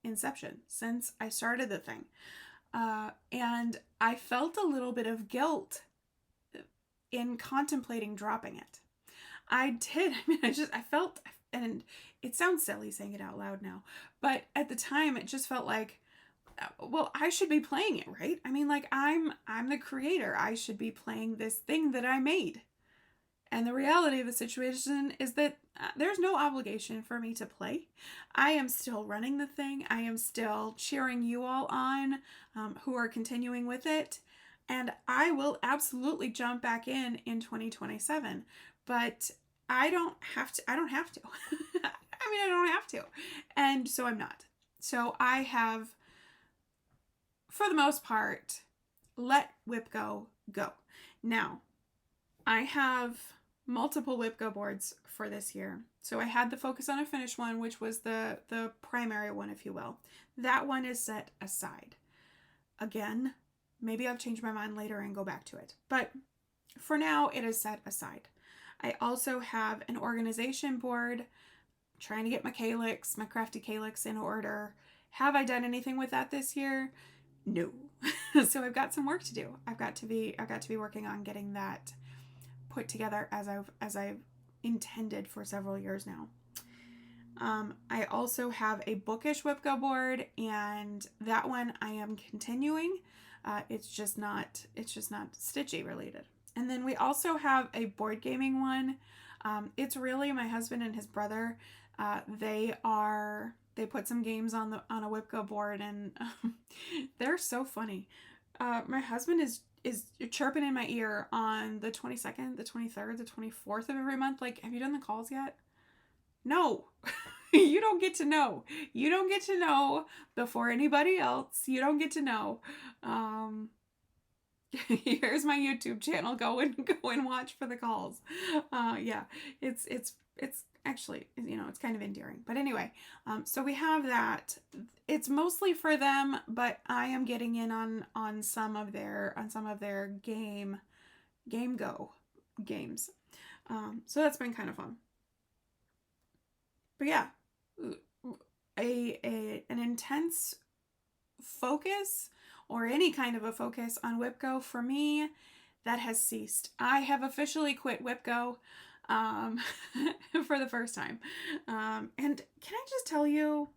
inception, since I started the thing, and I felt a little bit of guilt in contemplating dropping it. I did. I mean, I felt, and it sounds silly saying it out loud now, but at the time it just felt like, well, I should be playing it, right? I mean, like I'm the creator. I should be playing this thing that I made. And the reality of the situation is that there's no obligation for me to play. I am still running the thing. I am still cheering you all on who are continuing with it. And I will absolutely jump back in 2027. But I don't have to. I don't have to. I mean, I don't have to. And so I'm not. So I have, for the most part, let whip go. Now, I have multiple whip go boards for this year. So I had the focus on a finished one, which was the primary one, if you will. That one is set aside. Again, maybe I'll change my mind later and go back to it. But for now, it is set aside. I also have an organization board, trying to get my calyx, my crafty calyx in order. Have I done anything with that this year? No. So I've got some work to do. I've got to be working on getting that put together as I've intended for several years now. I also have a bookish whipco board, and that one I am continuing. It's just not stitchy related. And then we also have a board gaming one. It's really my husband and his brother. They put some games on a whipco board, and they're so funny. My husband is chirping in my ear on the 22nd, the 23rd, the 24th of every month. Like, have you done the calls yet? No. You don't get to know. You don't get to know before anybody else. You don't get to know. Here's my YouTube channel. Go and watch for the calls. Yeah, it's actually, it's kind of endearing. But anyway, so we have that. It's mostly for them, but I am getting in on some of their game go games. So that's been kind of fun. But yeah, an intense focus, or any kind of a focus on whipco for me, that has ceased. I have officially quit whipco for the first time. And can I just tell you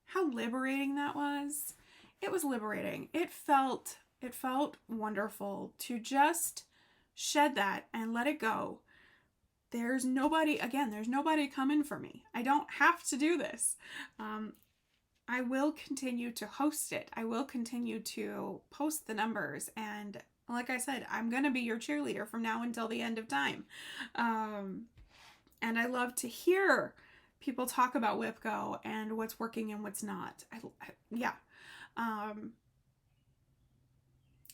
how liberating that was? It was liberating. It felt wonderful to just shed that and let it go. There's nobody coming for me. I don't have to do this. I will continue to host it. I will continue to post the numbers. And like I said, I'm going to be your cheerleader from now until the end of time. And I love to hear people talk about whipco and what's working and what's not.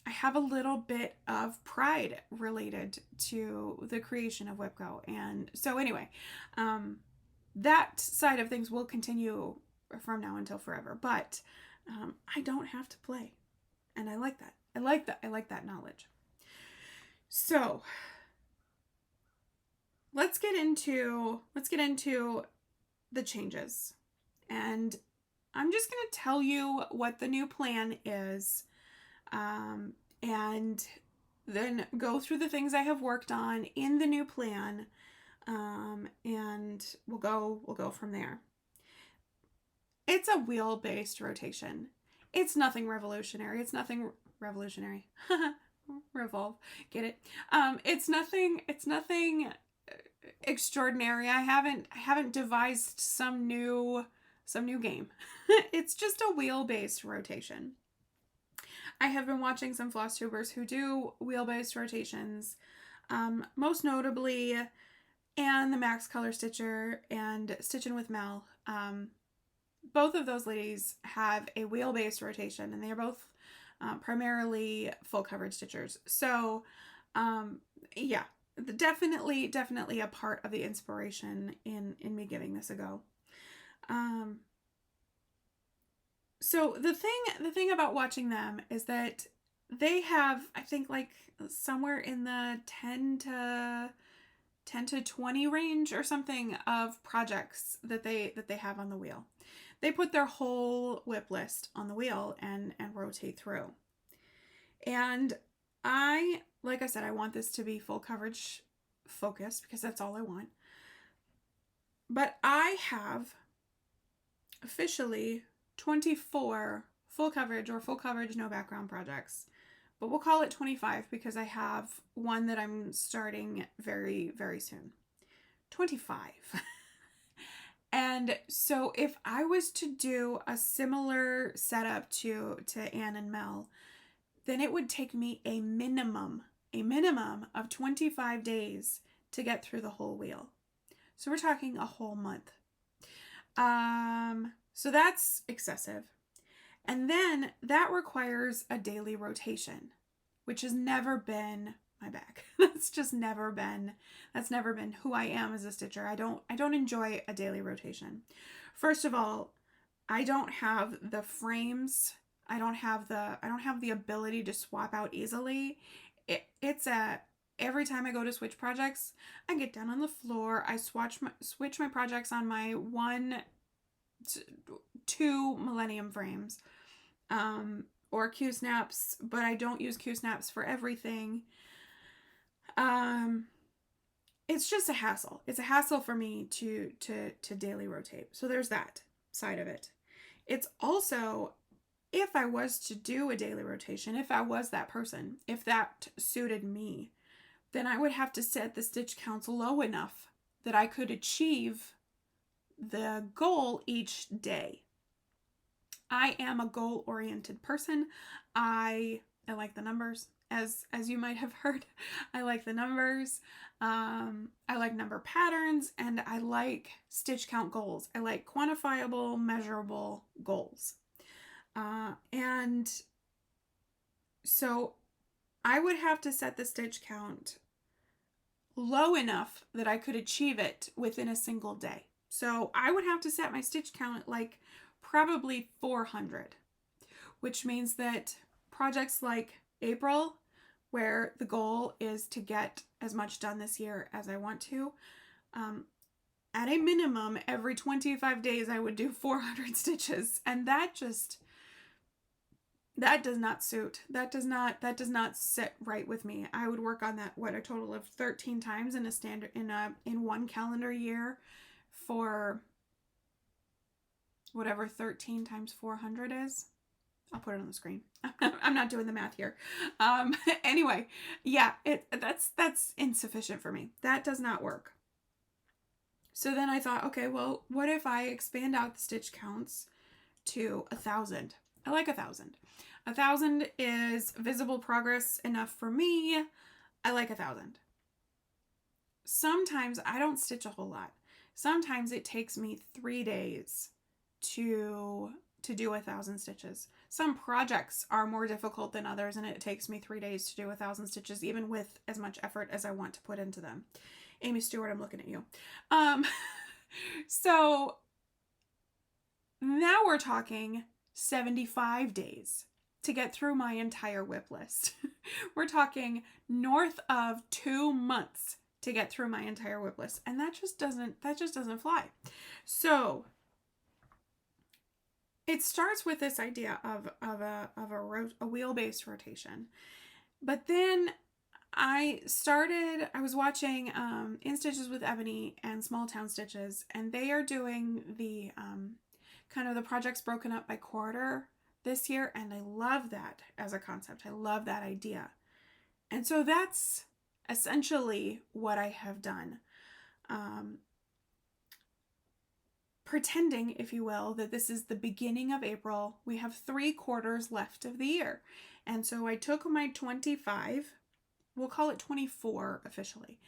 I have a little bit of pride related to the creation of whipco. And so anyway, that side of things will continue from now until forever, but I don't have to play. And I like that. I like that knowledge. So let's get into the changes. And I'm just going to tell you what the new plan is. And then go through the things I have worked on in the new plan, and we'll go from there. It's a wheel-based rotation. It's nothing revolutionary. Revolve, get it? It's nothing extraordinary. I haven't devised some new game. It's just a wheel-based rotation. I have been watching some FlossTubers who do wheel-based rotations, most notably Anne, the Max Color Stitcher, and Stitchin' with Mel. Both of those ladies have a wheel-based rotation, and they are both primarily full coverage stitchers. So, yeah, definitely a part of the inspiration in me giving this a go. So the thing about watching them is that they have, I think, like somewhere in the 10 to 20 range or something of projects that they have on the wheel. They put their whole whip list on the wheel and rotate through. And like I said, I want this to be full coverage focused because that's all I want. But I have officially 24 full coverage or full coverage no background projects, but we'll call it 25 because I have one that I'm starting very, very soon. 25. And so if I was to do a similar setup to Anne and Mel, then it would take me a minimum of 25 days to get through the whole wheel. So we're talking a whole month. So that's excessive. And then that requires a daily rotation, which has never been my bag. That's never been who I am as a stitcher. I don't enjoy a daily rotation. First of all, I don't have the frames. I don't have the ability to swap out easily. Every time I go to switch projects, I get down on the floor, I switch my projects on my 2 Millennium frames, or Q-snaps, but I don't use Q-snaps for everything. It's just a hassle. It's a hassle for me to daily rotate. So there's that side of it. It's also, if I was to do a daily rotation, if I was that person, if that suited me, then I would have to set the stitch counts low enough that I could achieve the goal each day. I am a goal-oriented person. I like the numbers, as you might have heard. I like the numbers. I like number patterns, and I like stitch count goals. I like quantifiable, measurable goals. And so I would have to set the stitch count low enough that I could achieve it within a single day. So I would have to set my stitch count at like probably 400, which means that projects like April, where the goal is to get as much done this year as I want to, at a minimum, every 25 days I would do 400 stitches. And that does not suit. That does not sit right with me. I would work on that, a total of 13 times in in one calendar year for whatever 13 times 400 is. I'll put it on the screen. I'm not doing the math here. Anyway, yeah, that's insufficient for me. That does not work. So then I thought, okay, well, what if I expand out the stitch counts to 1,000? I like 1,000. 1,000 is visible progress enough for me. I like 1,000. Sometimes I don't stitch a whole lot. Sometimes it takes me 3 days to do 1,000 stitches. Some projects are more difficult than others, and it takes me 3 days to do 1,000 stitches, even with as much effort as I want to put into them. Amy Stewart, I'm looking at you. So now we're talking 75 days to get through my entire WIP list. We're talking north of 2 months to get through my entire WIP list, and that just doesn't fly. So it starts with this idea of a wheel-based rotation, but then I was watching In Stitches with Ebony and Small Town Stitches, and they are doing the kind of the projects broken up by quarter this year, and I love that as a concept. I love that idea. And so that's essentially what I have done. Pretending, if you will, that this is the beginning of April. We have 3 quarters left of the year. And so I took my 25, we'll call it 24 officially,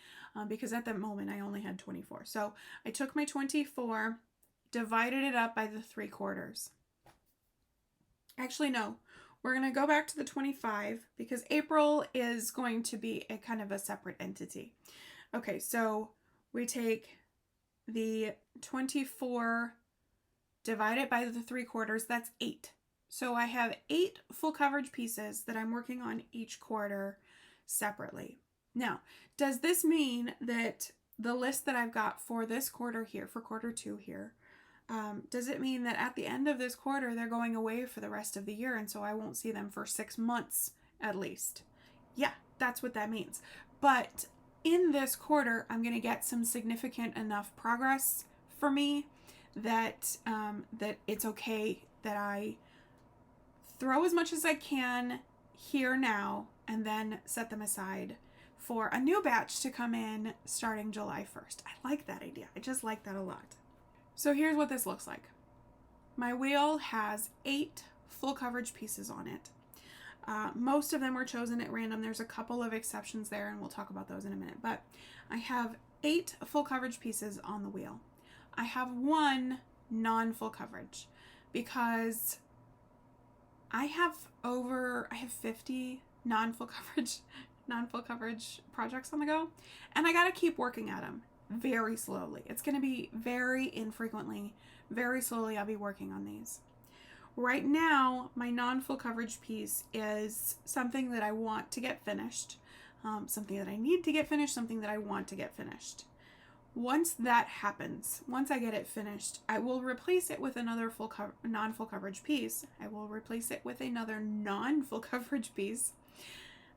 because at that moment I only had 24. So I took my 24, divided it up by the 3 quarters. Actually, no, we're going to go back to the 25 because April is going to be a kind of a separate entity. Okay, so we take the 24 divided by the 3 quarters, that's 8. So I have 8 full coverage pieces that I'm working on each quarter separately. Now, does this mean that the list that I've got for this quarter here, for quarter 2 here, does it mean that at the end of this quarter they're going away for the rest of the year and so I won't see them for 6 months at least? Yeah, that's what that means. But in this quarter, I'm going to get some significant enough progress for me that that it's okay that I throw as much as I can here now and then set them aside for a new batch to come in starting July 1st. I like that idea. I just like that a lot. So here's what this looks like. My wheel has 8 full coverage pieces on it. Most of them were chosen at random. There's a couple of exceptions there, and we'll talk about those in a minute. But I have 8 full coverage pieces on the wheel. I have 1 non-full coverage because I have 50 non-full coverage projects on the go, and I got to keep working at them very slowly. It's going to be very infrequently, very slowly I'll be working on these. Right now, my non-full coverage piece is something that I want to get finished, something that I need to get finished, something that I want to get finished. Once that happens, once I get it finished, I will replace it with another non-full coverage piece. I will replace it with another non-full coverage piece.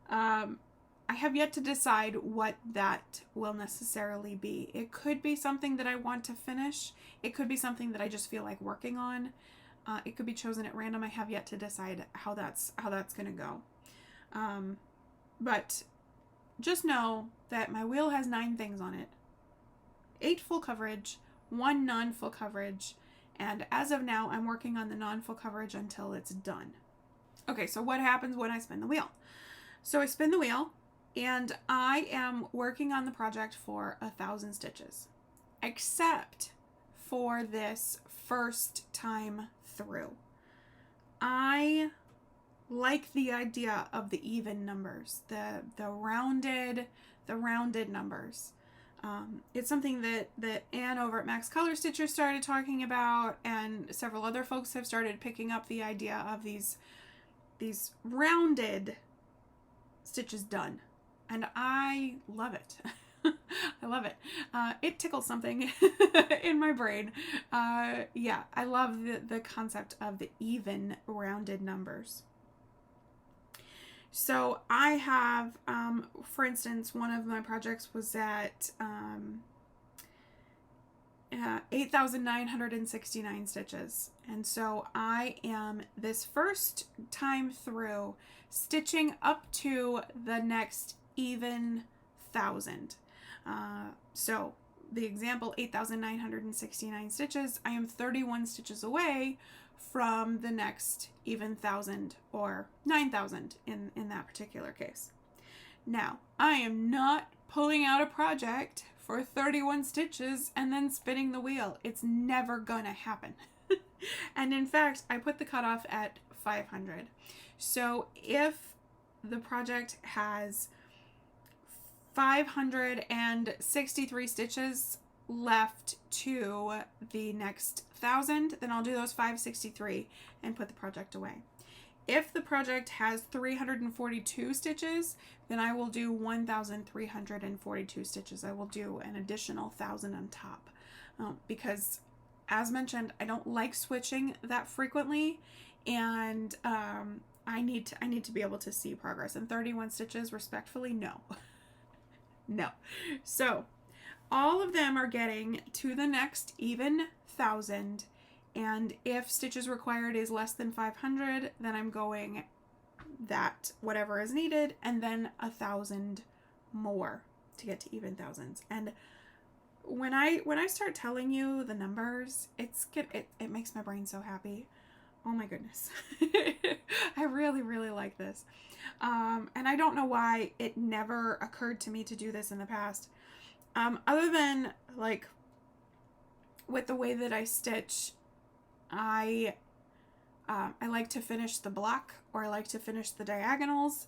I have yet to decide what that will necessarily be. It could be something that I want to finish. It could be something that I just feel like working on. It could be chosen at random. I have yet to decide how that's going to go. But just know that my wheel has 9 things on it. 8 full coverage, 1 non-full coverage, and as of now, I'm working on the non-full coverage until it's done. Okay, so what happens when I spin the wheel? So I spin the wheel, and I am working on the project for 1,000 stitches, except for this first time through. I like the idea of the even numbers, the rounded numbers. It's something that Anne over at Max Color Stitcher started talking about, and several other folks have started picking up the idea of these rounded stitches done, and I love it. I love it. It tickles something in my brain. Yeah, I love the concept of the even rounded numbers. So I have, for instance, one of my projects was at 8,969 stitches. And so I am, this first time through, stitching up to the next even 1,000. So the example, 8,969 stitches, I am 31 stitches away from the next even 1,000, or 9,000 in that particular case. Now, I am not pulling out a project for 31 stitches and then spinning the wheel. It's never gonna happen. And in fact, I put the cutoff at 500. So if the project has 563 stitches left to the next 1,000, then I'll do those 563 and put the project away. If the project has 342 stitches, then I will do 1,342 stitches. I will do an additional 1,000 on top, because as mentioned, I don't like switching that frequently, and I need to be able to see progress. And 31 stitches, respectfully, no. No. So all of them are getting to the next even 1,000, and if stitches required is less than 500, then I'm going that whatever is needed, and then 1,000 more to get to even thousands. And when I start telling you the numbers, it makes my brain so happy. Oh my goodness. I really like this. And I don't know why it never occurred to me to do this in the past. Other than like with the way that I stitch, I like to finish the block, or I like to finish the diagonals,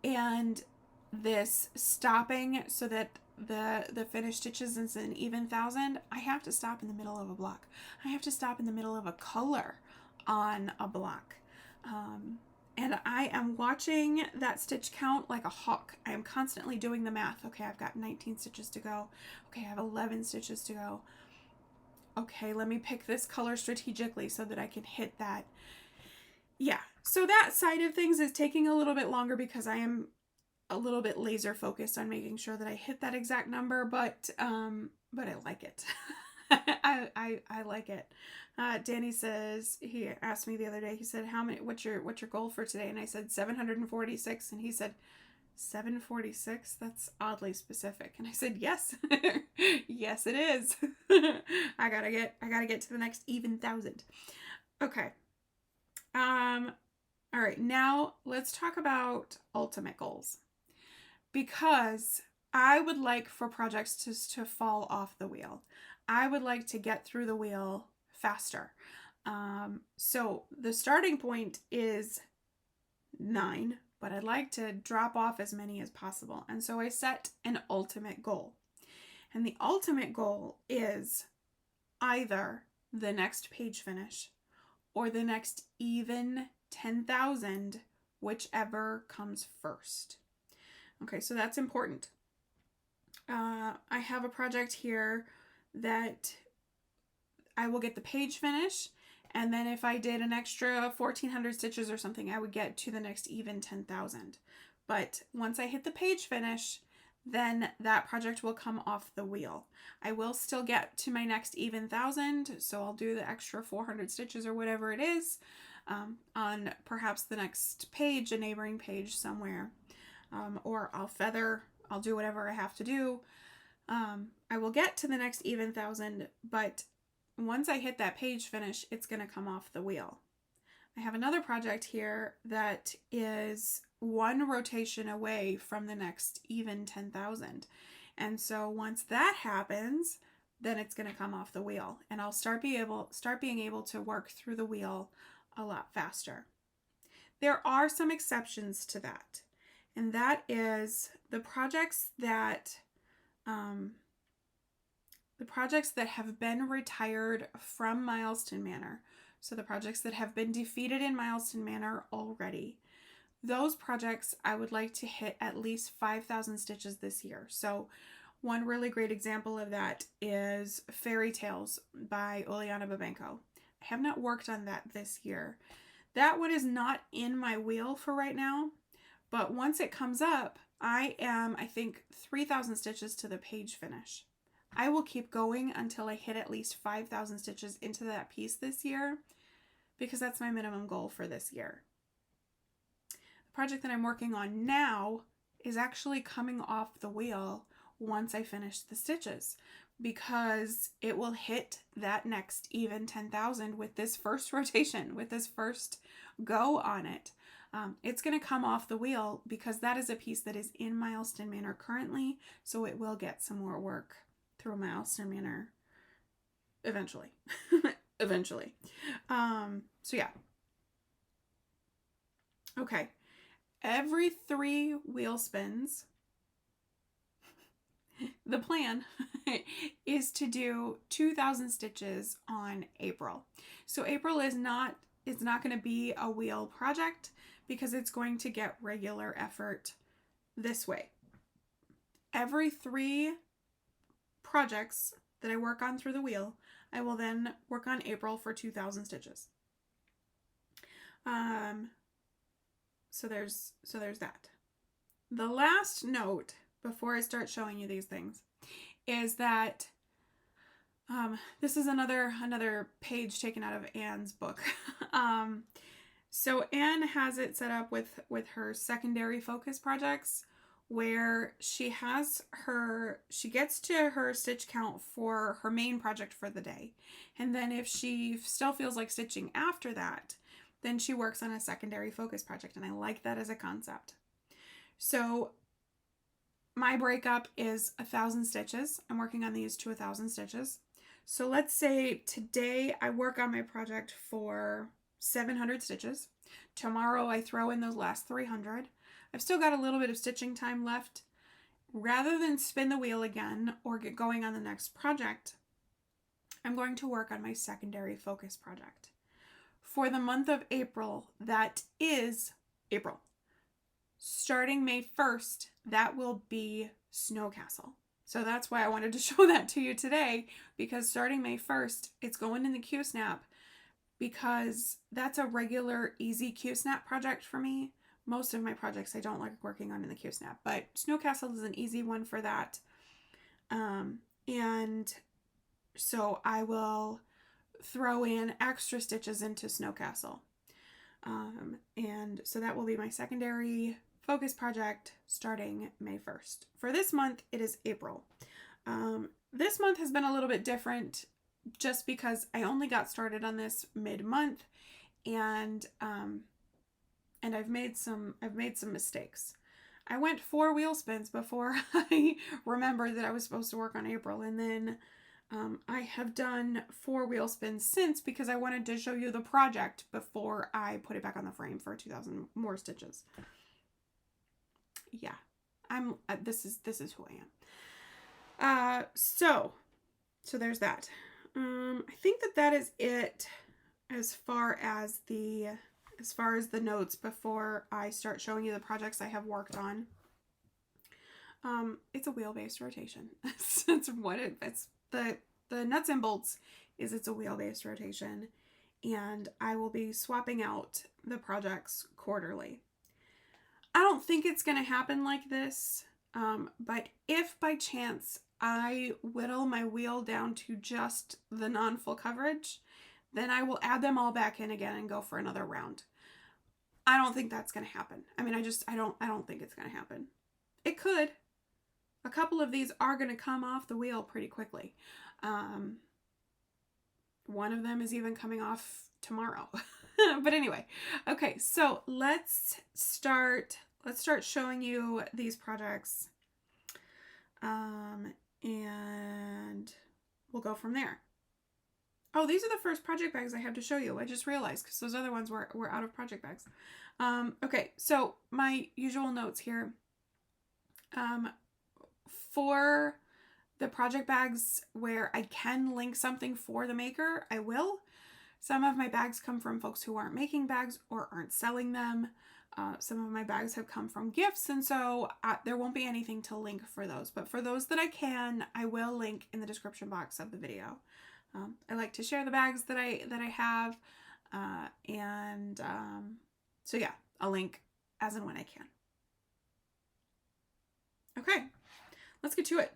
and this stopping so that the finished stitches is an even 1,000, I have to stop in the middle of a block. I have to stop in the middle of a color on a block. And I am watching that stitch count like a hawk. I am constantly doing the math. Okay, I've got 19 stitches to go. Okay, I have 11 stitches to go. Okay, let me pick this color strategically so that I can hit that. Yeah, so that side of things is taking a little bit longer because I am a little bit laser focused on making sure that I hit that exact number, but I like it. I like it. Danny says, he asked me the other day, he said, what's your goal for today? And I said 746, and he said 746, that's oddly specific. And I said, yes. Yes it is. I gotta get to the next even 1,000. Okay. All right, now let's talk about ultimate goals, because I would like for projects to fall off the wheel. I would like to get through the wheel faster. So the starting point is 9, but I'd like to drop off as many as possible. And so I set an ultimate goal. And the ultimate goal is either the next page finish or the next even 10,000, whichever comes first. Okay, so that's important. I have a project here that I will get the page finish, and then if I did an extra 1400 stitches or something, I would get to the next even 10,000. But once I hit the page finish, then that project will come off the wheel. I will still get to my next even 1,000, so I'll do the extra 400 stitches or whatever it is on perhaps the next page, a neighboring page somewhere, or I'll feather, I'll do whatever I have to do. I will get to the next even 1,000, but once I hit that page finish, it's going to come off the wheel. I have another project here that is one rotation away from the next even 10,000. And so once that happens, then it's going to come off the wheel, and I'll start being able to work through the wheel a lot faster. There are some exceptions to that, and that is the projects that have been retired from Milestone Manor. So the projects that have been defeated in Milestone Manor already. Those projects I would like to hit at least 5,000 stitches this year. So one really great example of that is Fairy Tales by Uliana Babenko. I have not worked on that this year. That one is not in my wheel for right now, but once it comes up, I am, I think, 3,000 stitches to the page finish. I will keep going until I hit at least 5,000 stitches into that piece this year, because that's my minimum goal for this year. The project that I'm working on now is actually coming off the wheel once I finish the stitches, because it will hit that next even 10,000 with this first rotation, with this first go on it. It's going to come off the wheel because that is a piece that is in Milestone Manor currently, so it will get some more work through Milestone Manor eventually. Eventually. So yeah. Okay. Every 3 wheel spins, the plan is to do 2,000 stitches on April. So April is not going to be a wheel project because it's going to get regular effort this way. Every 3 projects that I work on through the wheel, I will then work on April for 2,000 stitches. So there's that. The last note before I start showing you these things is that this is another page taken out of Anne's book. So Anne has it set up with her secondary focus projects, where she gets to her stitch count for her main project for the day. And then if she still feels like stitching after that, then she works on a secondary focus project. And I like that as a concept. So my breakup is 1,000 stitches. I'm working on these to 1,000 stitches. So let's say today I work on my project for 700 stitches. Tomorrow I throw in those last 300. I've still got a little bit of stitching time left. Rather than spin the wheel again or get going on the next project, I'm going to work on my secondary focus project. For the month of April, that is April. Starting May 1st, that will be Snow Castle. So that's why I wanted to show that to you today, because starting May 1st, it's going in the Q-Snap, because that's a regular easy Q-Snap project for me. Most of my projects I don't like working on in the Q-Snap, but Snow Castle is an easy one for that. And so I will throw in extra stitches into Snow Castle. And so that will be my secondary focus project starting May 1st. For this month, it is April. This month has been a little bit different just because I only got started on this mid-month, and I've made some mistakes. I went 4 wheel spins before I remembered that I was supposed to work on April, and then I have done 4 wheel spins since because I wanted to show you the project before I put it back on the frame for 2,000 more stitches. Yeah, this is who I am. So there's that. I think that is it as far as the notes before I start showing you the projects I have worked on. It's a wheel-based rotation. That's what it's the nuts and bolts is it's a wheel-based rotation, and I will be swapping out the projects quarterly. I don't think it's going to happen like this, but if by chance I whittle my wheel down to just the non-full coverage, then I will add them all back in again and go for another round. I don't think that's going to happen. I mean, I don't think it's going to happen. It could. A couple of these are going to come off the wheel pretty quickly. One of them is even coming off tomorrow. But anyway, okay, so let's start showing you these projects. And we'll go from there. Oh, these are the first project bags I have to show you. I just realized because those other ones were out of project bags. Okay, so my usual notes here. For the project bags where I can link something for the maker, I will. Some of my bags come from folks who aren't making bags or aren't selling them. Some of my bags have come from gifts, and so there won't be anything to link for those. But for those that I can, I will link in the description box of the video. I like to share the bags that I have, so yeah, I'll link as and when I can. Okay, let's get to it.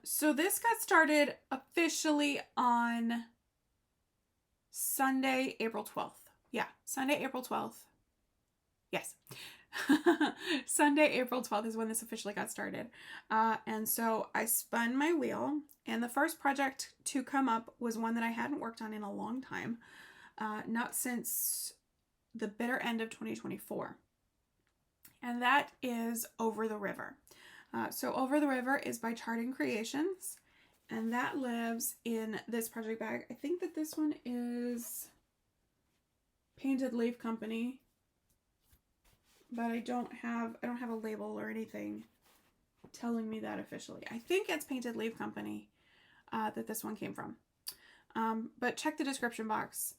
So this got started officially on Sunday, April 12th. Yeah, Sunday, April 12th. Yes. Sunday, April 12th is when this officially got started. And so I spun my wheel, and the first project to come up was one that I hadn't worked on in a long time, not since the bitter end of 2024. And that is Over the River. So Over the River is by Charting Creations, and that lives in this project bag. I think that this one is Painted Leaf Company, but I don't have a label or anything telling me that officially. I think it's Painted Leaf Company that this one came from. But check the description box.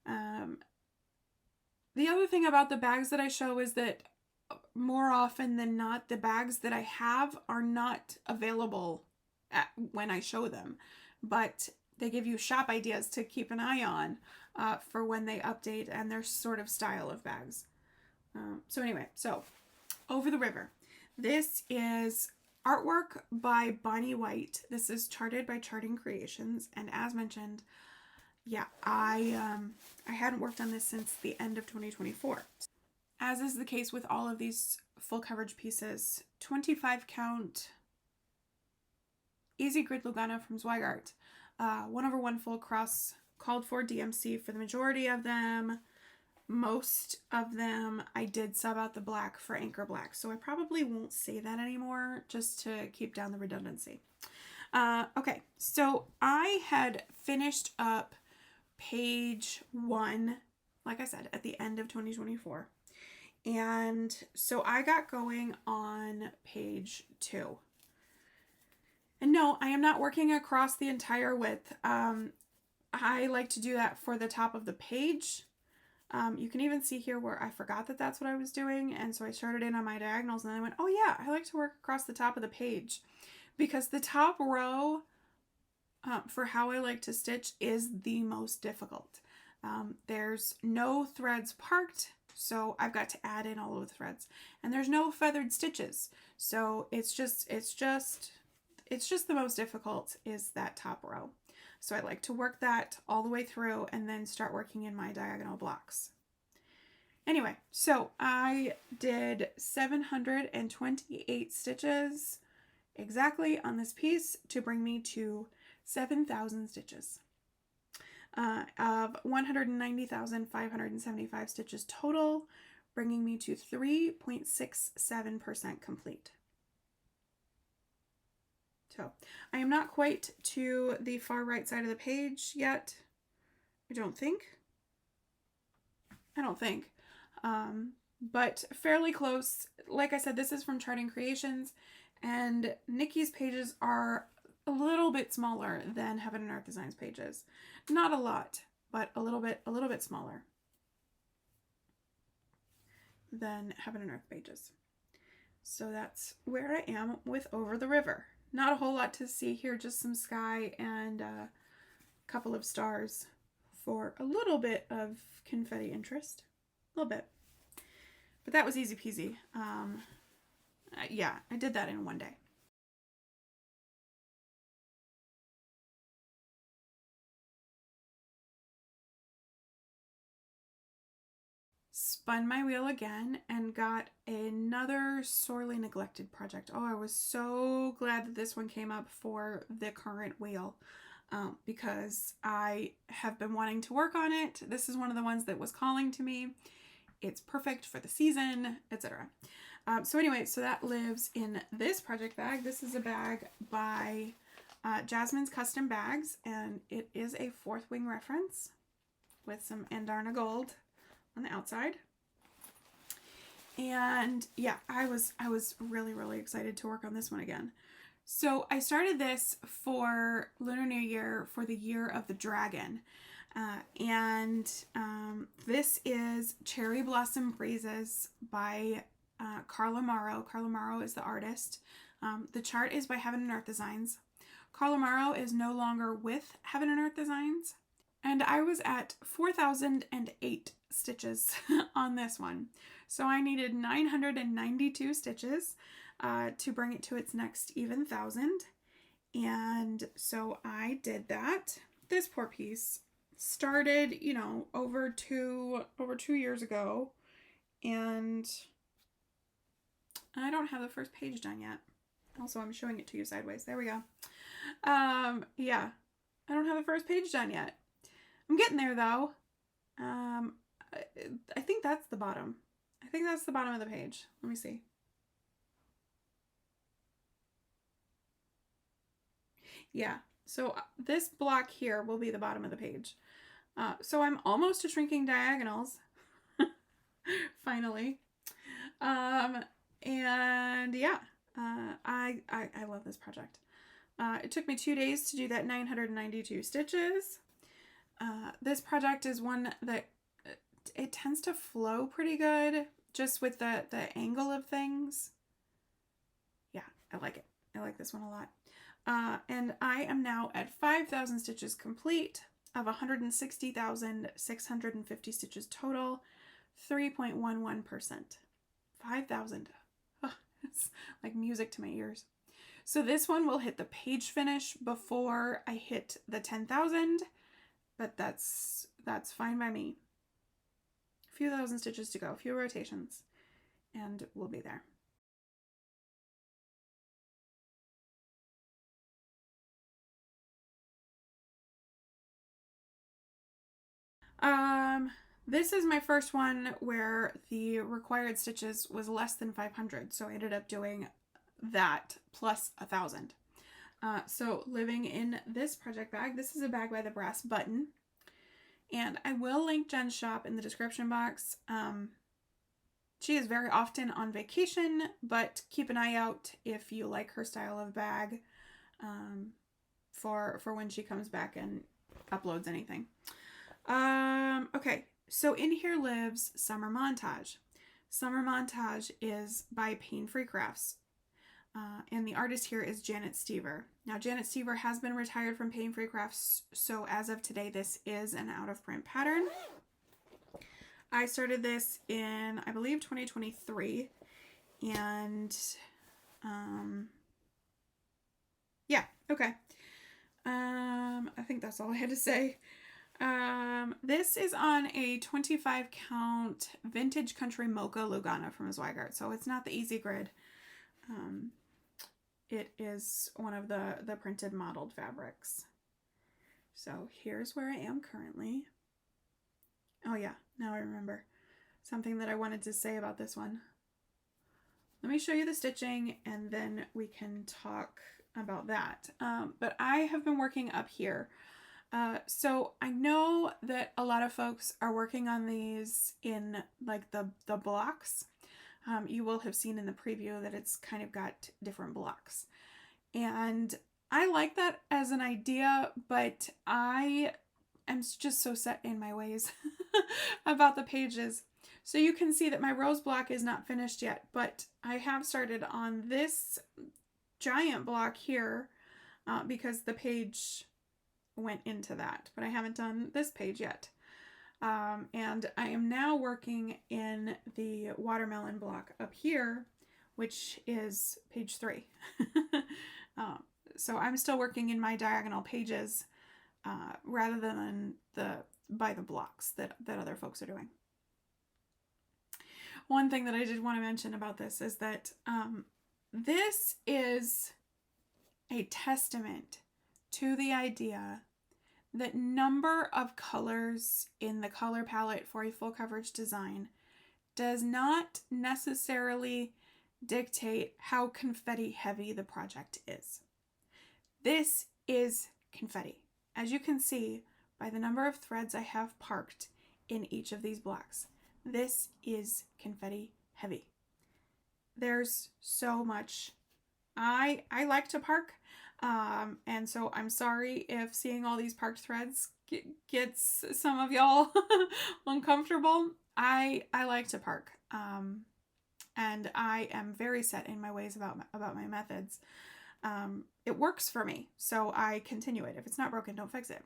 The other thing about the bags that I show is that more often than not, the bags that I have are not available when I show them, but they give you shop ideas to keep an eye on for when they update and their sort of style of bags. So anyway, so Over the River. This is artwork by Bonnie White. This is charted by Charting Creations, and as mentioned, yeah, I hadn't worked on this since the end of 2024. As is the case with all of these full coverage pieces, 25 count Easy Grid Lugana from Zweigart. 1/1 full cross called for DMC for the majority of them. Most of them I did sub out the black for Anchor Black, so I probably won't say that anymore just to keep down the redundancy. Okay, so I had finished up page 1, like I said, at the end of 2024. And so I got going on page 2. And no, I am not working across the entire width. I like to do that for the top of the page. You can even see here where I forgot that that's what I was doing. And so I started in on my diagonals and then I went, oh yeah, I like to work across the top of the page. Because the top row for how I like to stitch is the most difficult. There's no threads parked, so I've got to add in all of the threads. And there's no feathered stitches. So it's just the most difficult is that top row. So I like to work that all the way through and then start working in my diagonal blocks. Anyway, so I did 728 stitches exactly on this piece to bring me to 7,000 stitches. Of 190,575 stitches total, bringing me to 3.67% complete. So I am not quite to the far right side of the page yet. I don't think. But fairly close. Like I said, this is from Charting Creations, and Nikki's pages are a little bit smaller than Heaven and Earth Designs pages. Not a lot, but a little bit smaller than Heaven and Earth pages. So that's where I am with Over the River. Not a whole lot to see here, just some sky and a couple of stars for a little bit of confetti interest. A little bit. But that was easy peasy. Yeah, I did that in one day. Spun my wheel again and got another sorely neglected project. Oh, I was so glad that this one came up for the current wheel because I have been wanting to work on it. This is one of the ones that was calling to me. It's perfect for the season, etc. So anyway, so that lives in this project bag. This is a bag by Jasmine's Custom Bags, and it is a Fourth Wing reference with some Andarna gold on the outside. And yeah, I was really excited to work on this one again. So I started this for Lunar New Year for the Year of the Dragon. This is Cherry Blossom Breezes by Carla Morrow. Carla Morrow is the artist. The chart is by Heaven and Earth Designs. Carla Morrow is no longer with Heaven and Earth Designs. And I was at 4,008 stitches on this one. So I needed 992 stitches to bring it to its next even 1,000. And so I did that. This poor piece started, you know, over two years ago. And I don't have the first page done yet. Also, I'm showing it to you sideways. There we go. Yeah, I don't have the first page done yet. I'm getting there though. I think that's the bottom. I think that's the bottom of the page. Let me see. Yeah, so this block here will be the bottom of the page. So I'm almost to shrinking diagonals. Finally. And yeah, I love this project. It took me 2 days to do that 992 stitches. This project is one that it tends to flow pretty good just with the angle of things. Yeah, I like it. I like this one a lot. And I am now at 5,000 stitches complete of 160,650 stitches total, 3.11%. 5,000. Oh, it's like music to my ears. So this one will hit the page finish before I hit the 10,000, but that's fine by me. A few thousand stitches to go, a few rotations, and we'll be there. This is my first one where the required stitches was less than 500, so I ended up doing that plus 1,000. So living in this project bag, this is a bag by the Brass Button, and I will link Jen's shop in the description box. She is very often on vacation, but keep an eye out if you like her style of bag for when she comes back and uploads anything. Okay, so in here lives Summer Montage. Summer Montage is by Pain Free Crafts. And the artist here is Janet Stever. Now, Janet Stever has been retired from Pain Free Crafts, so as of today, this is an out-of-print pattern. I started this in, I believe, 2023, and, yeah, okay. I think that's all I had to say. This is on a 25 count vintage country mocha Lugana from Zweigart, so it's not the easy grid. It is one of the printed modeled fabrics. So here's where I am currently. Oh yeah, now I remember something that I wanted to say about this one. Let me show you the stitching and then we can talk about that. But I have been working up here. So I know that a lot of folks are working on these in like the blocks. You will have seen in the preview that it's kind of got different blocks. And I like that as an idea, but I am just so set in my ways about the pages. So you can see that my rose block is not finished yet, but I have started on this giant block here because the page went into that, but I haven't done this page yet. And I am now working in the watermelon block up here, which is page 3. So I'm still working in my diagonal pages rather than by the blocks that other folks are doing. One thing that I did want to mention about this is that this is a testament to the idea that number of colors in the color palette for a full coverage design does not necessarily dictate how confetti heavy the project is. This is confetti, as you can see by the number of threads I have parked in each of these blocks. This is confetti heavy. There's so much. I like to park, and so I'm sorry if seeing all these parked threads gets some of y'all uncomfortable. I like to park, and I am very set in my ways about my methods. It works for me, so I continue it. If it's not broken, don't fix it.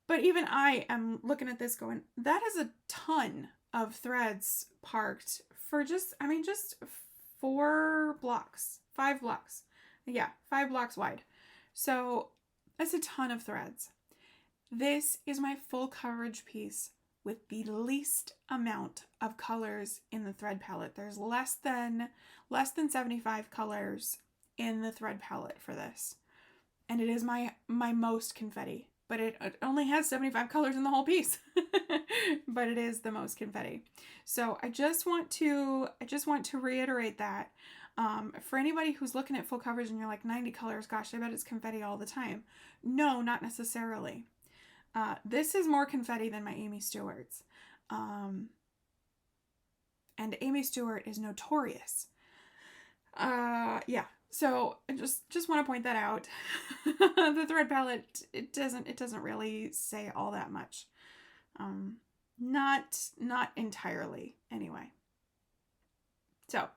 But even I am looking at this going, that is a ton of threads parked for just 4 blocks, 5 blocks. Yeah, 5 blocks wide. So that's a ton of threads. This is my full coverage piece with the least amount of colors in the thread palette. There's less than 75 colors in the thread palette for this. And it is my most confetti, but it only has 75 colors in the whole piece. But it is the most confetti. So I just want to reiterate that for anybody who's looking at full coverage and you're like 90 colors, gosh, I bet it's confetti all the time. No, not necessarily. This is more confetti than my Amy Stewart's. And Amy Stewart is notorious. Yeah. So I just want to point that out. The thread palette, it doesn't really say all that much. Not entirely anyway. So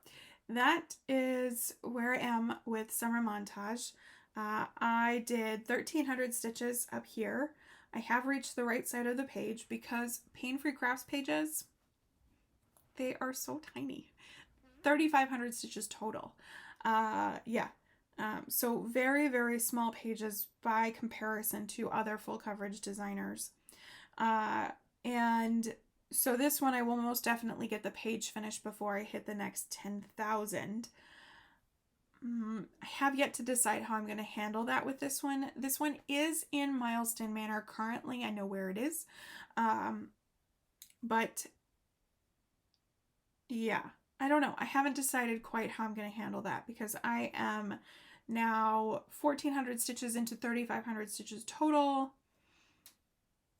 that is where I am with summer montage. I did 1,300 stitches up here. I have reached the right side of the page because Pain-Free Crafts pages, they are so tiny. 3,500 stitches total. Yeah. So very, very small pages by comparison to other full coverage designers. And so this one I will most definitely get the page finished before I hit the next 10,000. I have yet to decide how I'm going to handle that with this one. This one is in Milestone Manor currently. I know where it is. But yeah, I don't know. I haven't decided quite how I'm going to handle that because I am now 1,400 stitches into 3,500 stitches total.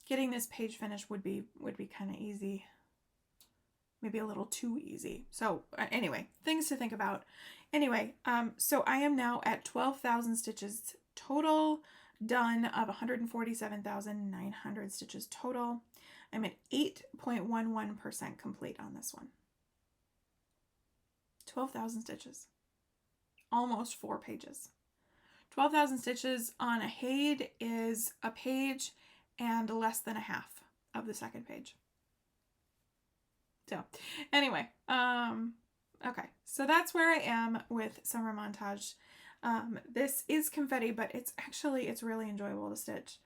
Getting this page finished would be kind of easy. Maybe a little too easy. So anyway, things to think about. Anyway, so I am now at 12,000 stitches total, done of 147,900 stitches total. I'm at 8.11% complete on this one. 12,000 stitches. Almost 4 pages. 12,000 stitches on a HAED is a page and less than a half of the second page. So anyway, okay, so that's where I am with summer montage. This is confetti, but it's really enjoyable to stitch.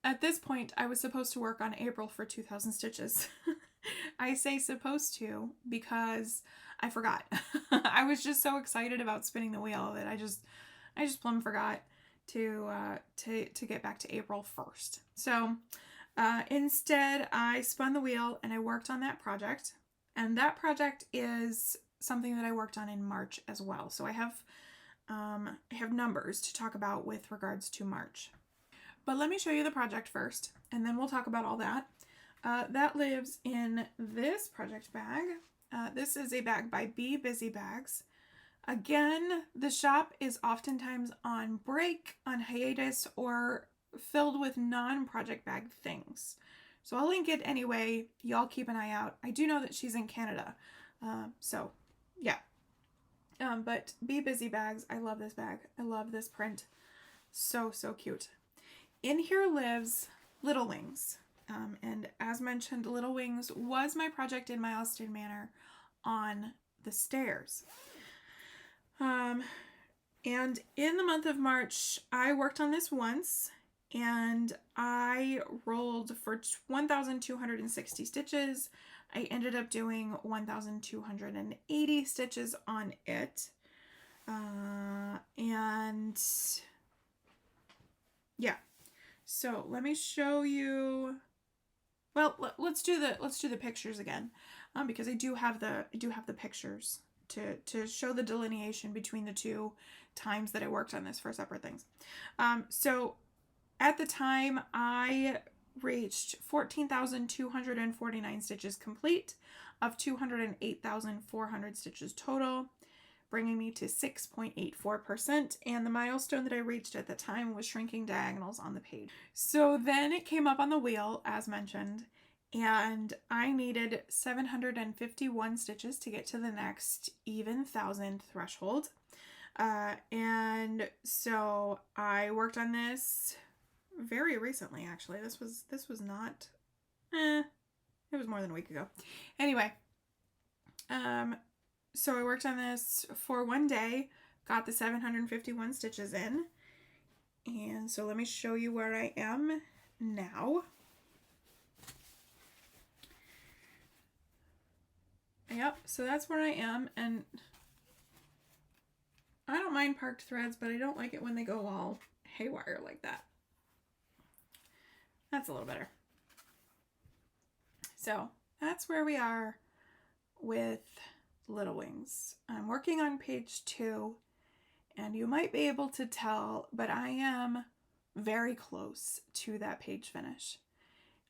At this point, I was supposed to work on April for 2,000 stitches. I say supposed to because I forgot. I was just so excited about spinning the wheel that I just plumb forgot to get back to April 1st. So instead, I spun the wheel and I worked on that project. And that project is something that I worked on in March as well. So I have numbers to talk about with regards to March. But let me show you the project first, and then we'll talk about all that. That lives in this project bag. This is a bag by Be Busy Bags. Again, the shop is oftentimes on break, on hiatus, or filled with non-project bag things. So I'll link it anyway. Y'all keep an eye out. I do know that she's in Canada. So yeah. But Be Busy Bags, I love this bag. I love this print. So, so cute. In here lives Little Wings. And as mentioned, Little Wings was my project in Milestone Manor on the stairs. And in the month of March, I worked on this once, and I rolled for 1,260 stitches. I ended up doing 1,280 stitches on it. And yeah, so let me show you. Well, let's do the pictures again, because I do have the pictures to show the delineation between the two times that I worked on this for separate things. So at the time, I reached 14,249 stitches complete of 208,400 stitches total, bringing me to 6.84%, and the milestone that I reached at the time was shrinking diagonals on the page. So then it came up on the wheel, as mentioned, and I needed 751 stitches to get to the next even 1,000 threshold. And so I worked on this very recently, actually. This was not, it was more than a week ago. Anyway, so I worked on this for one day, got the 751 stitches in, and so let me show you where I am now. Yep, so that's where I am, and I don't mind parked threads, but I don't like it when they go all haywire like that. That's a little better. So that's where we are with Little Wings. I'm working on page 2, and you might be able to tell, but I am very close to that page finish.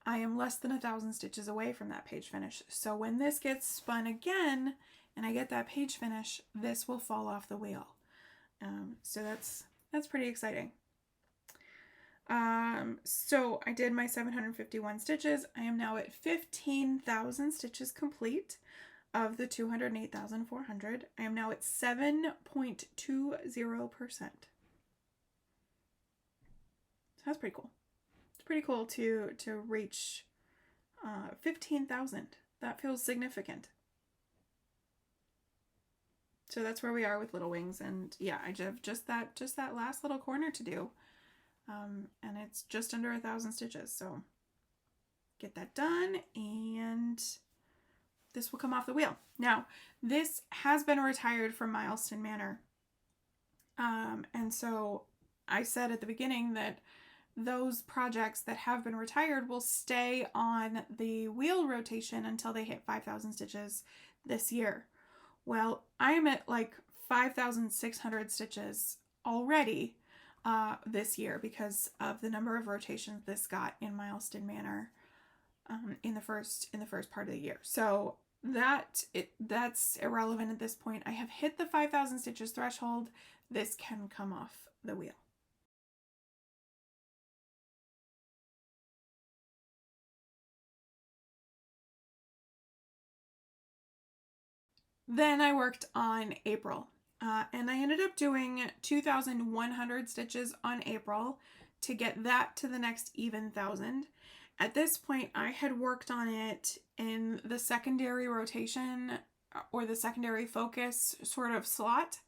I am less than 1,000 stitches away from that page finish. So when this gets spun again and I get that page finish, this will fall off the wheel. So that's pretty exciting. So I did my 751 stitches. I am now at 15,000 stitches complete of the 208,400. I am now at 7.20%. So that's pretty cool. It's pretty cool to reach 15,000. That feels significant. So that's where we are with Little Wings, and yeah, I have just that last little corner to do, and it's just under 1,000 stitches. So get that done, and this will come off the wheel. Now, this has been retired from Milestone Manor, and so I said at the beginning that those projects that have been retired will stay on the wheel rotation until they hit 5,000 stitches this year. Well, I'm at like 5,600 stitches already this year because of the number of rotations this got in Milestone Manor in the first part of the year. So that's irrelevant at this point. I have hit the 5,000 stitches threshold. This can come off the wheel. Then I worked on April, and I ended up doing 2,100 stitches on April to get that to the next even 1,000. At this point, I had worked on it in the secondary rotation or the secondary focus sort of slot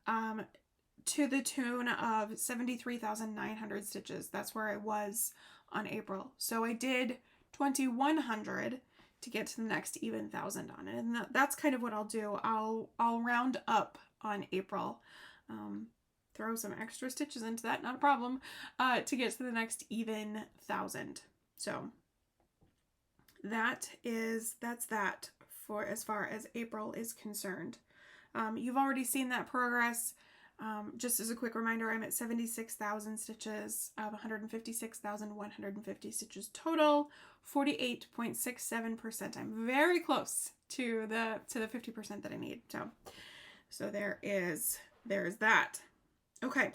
to the tune of 73,900 stitches. That's where I was on April. So I did 2,100 to get to the next even 1,000 on it, and that's kind of what I'll do. I'll round up on April, throw some extra stitches into that, not a problem, to get to the next even 1,000. So that's that for as far as April is concerned. You've already seen that progress. Just as a quick reminder, I'm at 76,000 stitches of 156,150 stitches total, 48.67%. I'm very close to the 50% that I need. So there's that. Okay.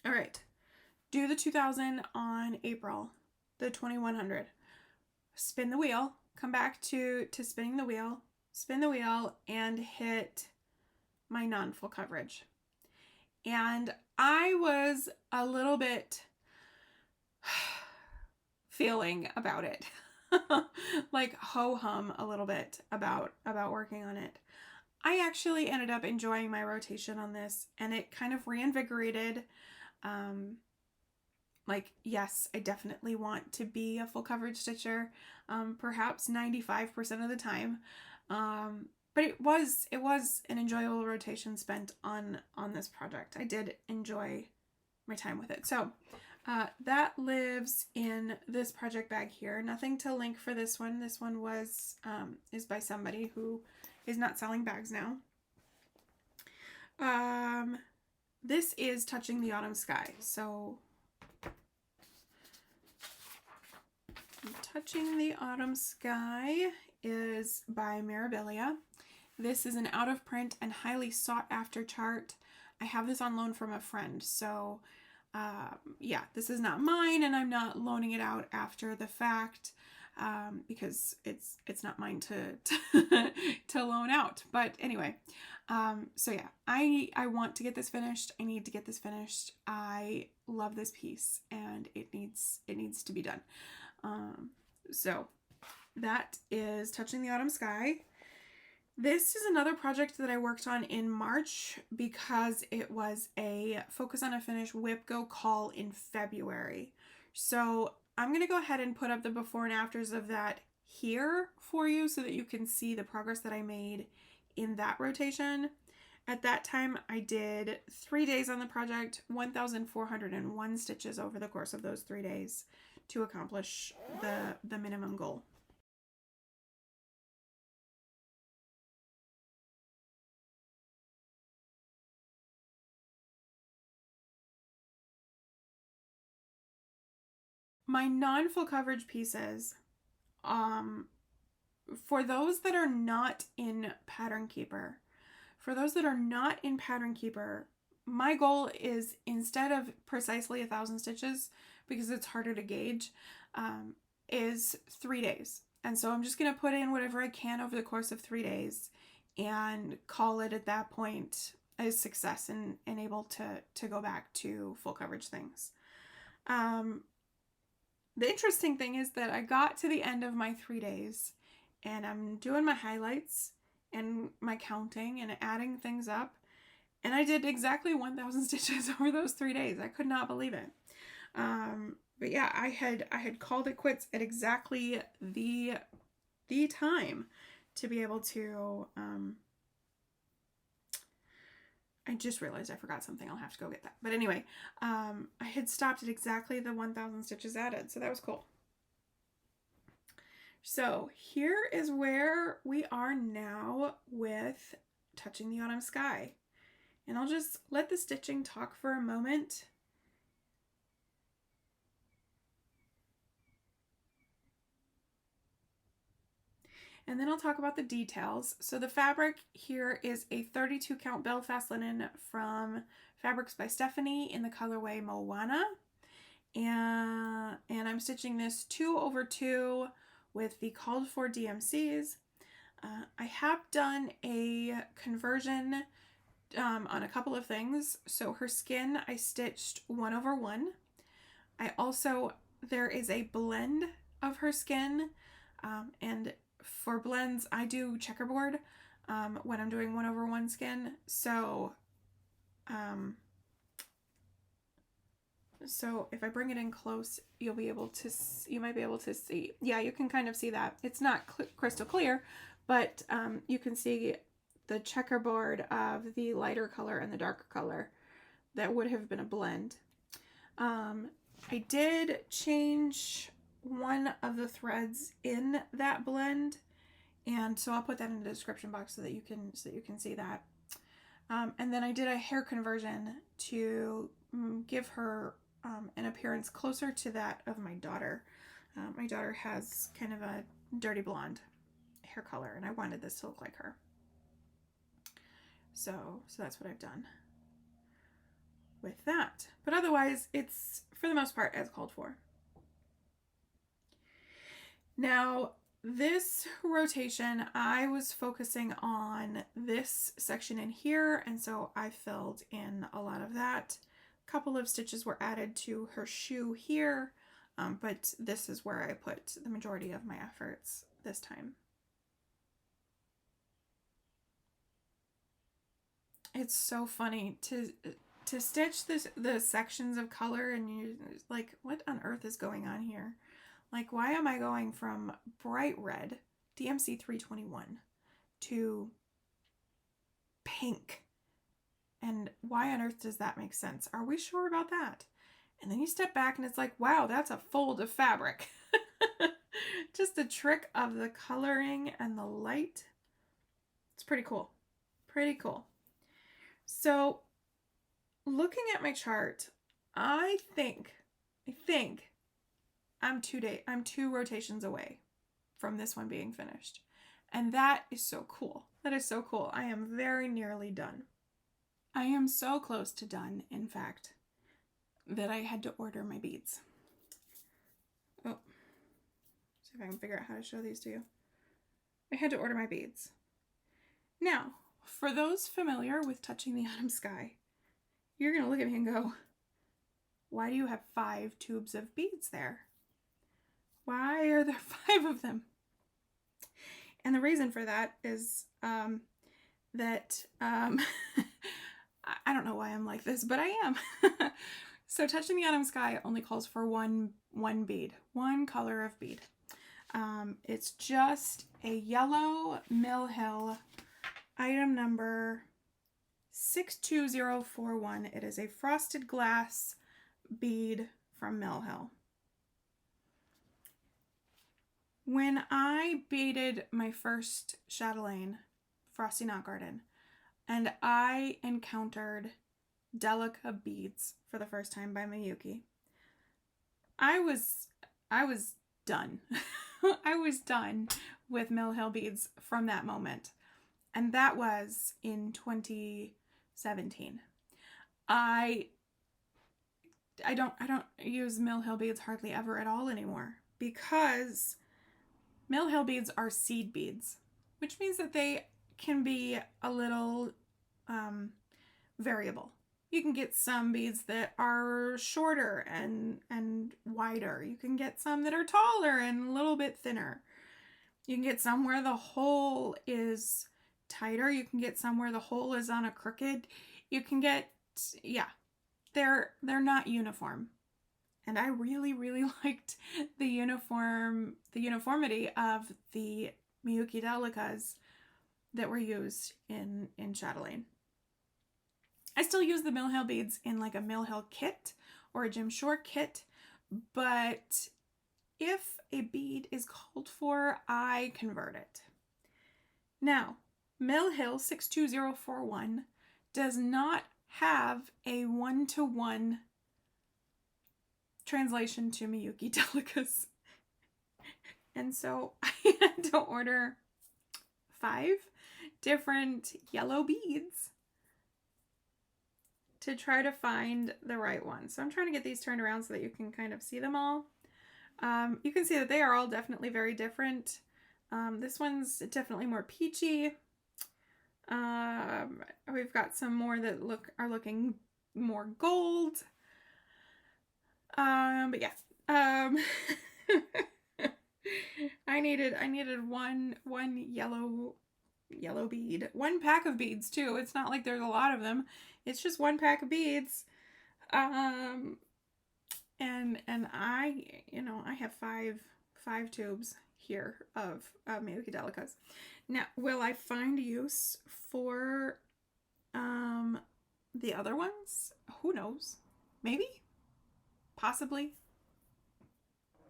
All right. Do the 2000 on April, the 2100. Spin the wheel, come back to spinning the wheel, spin the wheel, and hit my non-full coverage. And I was a little bit feeling about it. Like ho-hum a little bit about working on it. I actually ended up enjoying my rotation on this, and it kind of reinvigorated. Like, yes, I definitely want to be a full coverage stitcher, perhaps 95% of the time. But it was an enjoyable rotation spent on this project. I did enjoy my time with it. So that lives in this project bag here. Nothing to link for this one. This one was is by somebody who is not selling bags now. This is Touching the Autumn Sky. So Touching the Autumn Sky is by Mirabilia. This is an out of print and highly sought after chart. I have this on loan from a friend, so yeah, this is not mine, and I'm not loaning it out after the fact because it's not mine to loan out. But anyway, so yeah, I want to get this finished. I need to get this finished. I love this piece, and it needs to be done. So that is Touching the Autumn Sky. This is another project that I worked on in March because it was a Focus on a Finish Whip Go call in February. So I'm going to go ahead and put up the before and afters of that here for you so that you can see the progress that I made in that rotation. At that time, I did 3 days on the project, 1,401 stitches over the course of those 3 days to accomplish the minimum goal. My non-full coverage pieces, for those that are not in Pattern Keeper, my goal is, instead of precisely 1,000 stitches, because it's harder to gauge, is 3 days. And so I'm just going to put in whatever I can over the course of 3 days and call it at that point a success and able to go back to full coverage things. The interesting thing is that I got to the end of my 3 days, and I'm doing my highlights and my counting and adding things up, and I did exactly 1,000 stitches over those 3 days. I could not believe it. But yeah, I had called it quits at exactly the time to be able to, I just realized I forgot something. I'll have to go get that. But anyway, I had stopped at exactly the 1,000 stitches added, so that was cool. So here is where we are now with Touching the Autumn Sky. And I'll just let the stitching talk for a moment. And then I'll talk about the details. So the fabric here is a 32 count Belfast linen from Fabrics by Stephanie in the colorway Moana. And I'm stitching this 2/2 with the called for DMCs. I have done a conversion on a couple of things. So her skin, I stitched 1/1. There is a blend of her skin, and for blends, I do checkerboard when I'm doing 1/1 skin. So if I bring it in close, you might be able to see. Yeah, you can kind of see that. It's not crystal clear, but you can see the checkerboard of the lighter color and the darker color. That would have been a blend. I did change one of the threads in that blend, and so I'll put that in the description box so that you can see that. And then I did a hair conversion to give her an appearance closer to that of my daughter. My daughter has kind of a dirty blonde hair color, and I wanted this to look like her. So that's what I've done with that. But otherwise, it's for the most part as called for. Now, this rotation, I was focusing on this section in here, and so I filled in a lot of that. A couple of stitches were added to her shoe here, but this is where I put the majority of my efforts this time. It's so funny to stitch the sections of color, and you're like, what on earth is going on here? Like, why am I going from bright red, DMC 321, to pink? And why on earth does that make sense? Are we sure about that? And then you step back and it's like, wow, that's a fold of fabric. Just a trick of the coloring and the light. It's pretty cool. Pretty cool. So, looking at my chart, I think I'm 2 rotations away from this one being finished. And that is so cool. That is so cool. I am very nearly done. I am so close to done, in fact, that I had to order my beads. Oh, see if I can figure out how to show these to you. I had to order my beads. Now, for those familiar with Touching the Autumn Sky, you're going to look at me and go, why do you have 5 tubes of beads there? Why are there 5 of them? And the reason for that is that I don't know why I'm like this, but I am. So Touching the Autumn Sky only calls for one bead, one color of bead. It's just a yellow Mill Hill item number 62041. It is a frosted glass bead from Mill Hill. When I beaded my first chatelaine, Frosty Knot Garden, and I encountered Delica beads for the first time by Miyuki, I was done. I was done with Mill Hill beads from that moment. And that was in 2017. I don't use Mill Hill beads hardly ever at all anymore, because Mill Hill beads are seed beads, which means that they can be a little variable. You can get some beads that are shorter and wider. You can get some that are taller and a little bit thinner. You can get some where the hole is tighter. You can get some where the hole is on a crooked. You can get, yeah, they're not uniform. And I really, really liked the uniformity of the Miyuki Delicas that were used in chatelaine. I still use the Mill Hill beads in like a Mill Hill kit or a Jim Shore kit, but if a bead is called for, I convert it. Now, Mill Hill 62041 does not have a 1-to-1 translation to Miyuki Delicas. And so I had to order 5 different yellow beads to try to find the right one. So I'm trying to get these turned around so that you can kind of see them all. You can see that they are all definitely very different. This one's definitely more peachy. We've got some more that are looking more gold. But yeah. I needed one yellow bead. 1 pack of beads too. It's not like there's a lot of them. It's just 1 pack of beads. And I have 5 tubes here of Miyuki Delicas. Now, will I find use for the other ones? Who knows? Maybe? Possibly?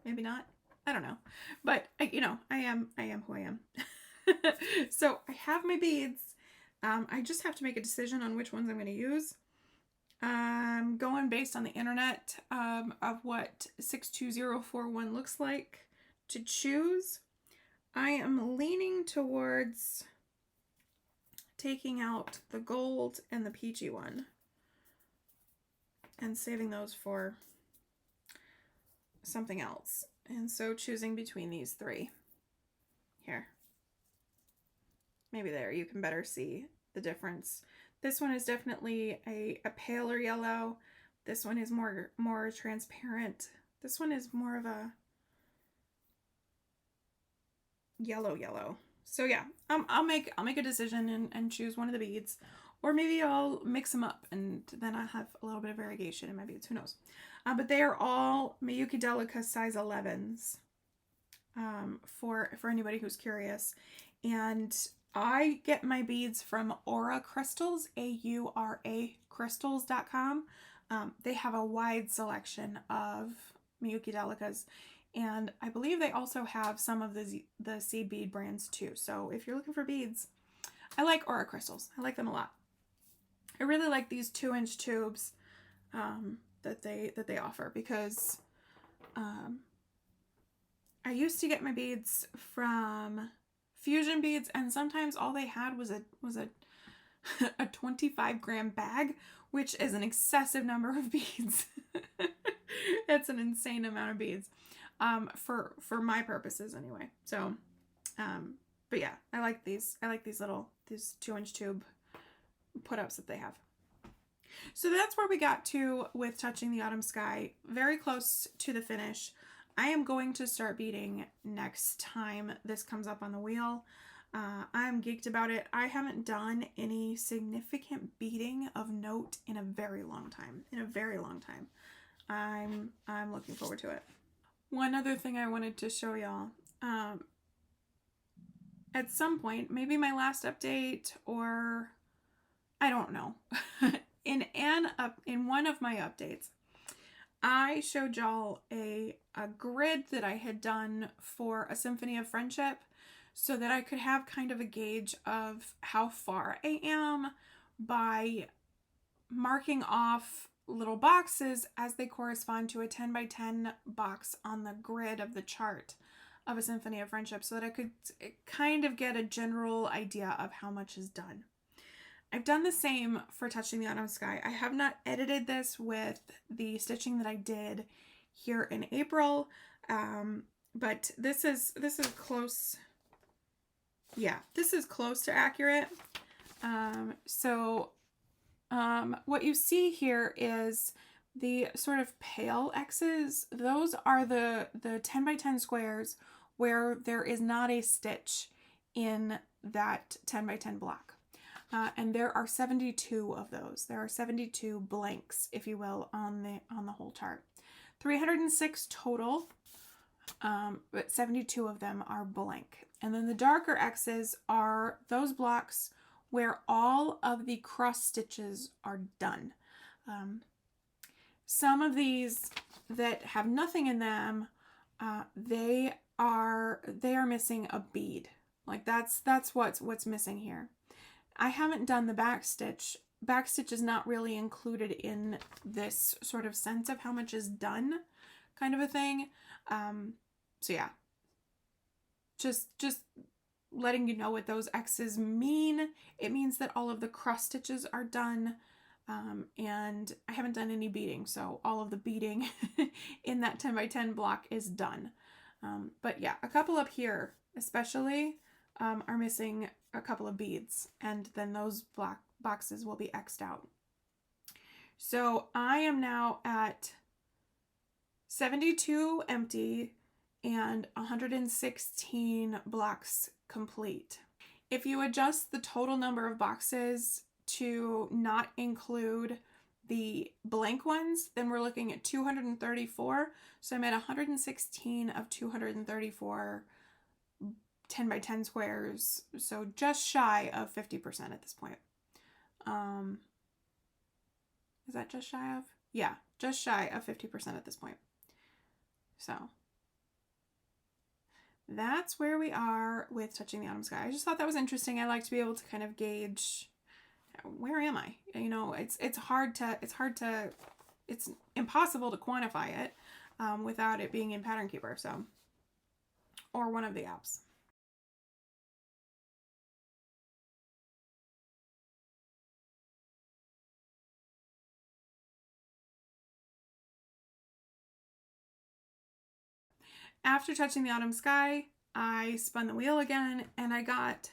Maybe not? I don't know. But I am who I am. So I have my beads. I just have to make a decision on which ones I'm going to use. I'm going based on the internet of what 62041 looks like to choose. I am leaning towards taking out the gold and the peachy one and saving those for something else. And so choosing between these three. Here. Maybe there you can better see the difference. This one is definitely a paler yellow. This one is more transparent. This one is more of a yellow. So yeah, I'll make a decision and choose one of the beads, or maybe I'll mix them up and then I'll have a little bit of variegation in my beads. Who knows? But they are all Miyuki Delica size 11s. For anybody who's curious, and I get my beads from Aura Crystals, AURA crystals.com. They have a wide selection of Miyuki Delicas, and I believe they also have some of the seed bead brands too. So if you're looking for beads, I like Aura Crystals. I like them a lot. I really like these 2-inch tubes that they offer, because I used to get my beads from Fusion Beads, and sometimes all they had was a 25-gram bag, which is an excessive number of beads. It's an insane amount of beads, for my purposes anyway. So, but yeah, I like these 2-inch tube put-ups that they have. So that's where we got to with Touching the Autumn Sky. Very close to the finish. I am going to start beading next time this comes up on the wheel. I'm geeked about it. I haven't done any significant beading of note in a very long time. I'm looking forward to it. One other thing I wanted to show y'all. At some point, maybe my last update, or I don't know. in one of my updates, I showed y'all a grid that I had done for a Symphony of Friendship, so that I could have kind of a gauge of how far I am by marking off little boxes as they correspond to a 10x10 box on the grid of the chart of a Symphony of Friendship, so that I could kind of get a general idea of how much is done. I've done the same for Touching the Autumn Sky. I have not edited this with the stitching that I did here in April, but this is close. Yeah, this is close to accurate. What you see here is the sort of pale X's. Those are the 10x10 squares where there is not a stitch in that 10x10 block. And there are 72 of those. There are 72 blanks, if you will, on the whole chart. 306 total, but 72 of them are blank. And then the darker X's are those blocks where all of the cross stitches are done. Some of these that have nothing in them, they are missing a bead. Like that's what's missing here. I haven't done the back stitch. Back stitch is not really included in this sort of sense of how much is done, kind of a thing. So yeah, just letting you know what those X's mean. It means that all of the cross stitches are done, and I haven't done any beading, so all of the beading in that 10x10 block is done. But yeah, a couple up here especially are missing a couple of beads, and then those black boxes will be X'd out. So I am now at 72 empty and 116 blocks complete. If you adjust the total number of boxes to not include the blank ones, then we're looking at 234. So I'm at 116 of 234 10x10 squares, so just shy of 50% at this point. Is that just shy of? Yeah, just shy of 50% at this point. So that's where we are with Touching the Autumn Sky. I just thought that was interesting. I like to be able to kind of gauge, where am I? You know, it's impossible to quantify it without it being in Pattern Keeper, so, or one of the apps. After touching the autumn sky, I spun the wheel again, and I got,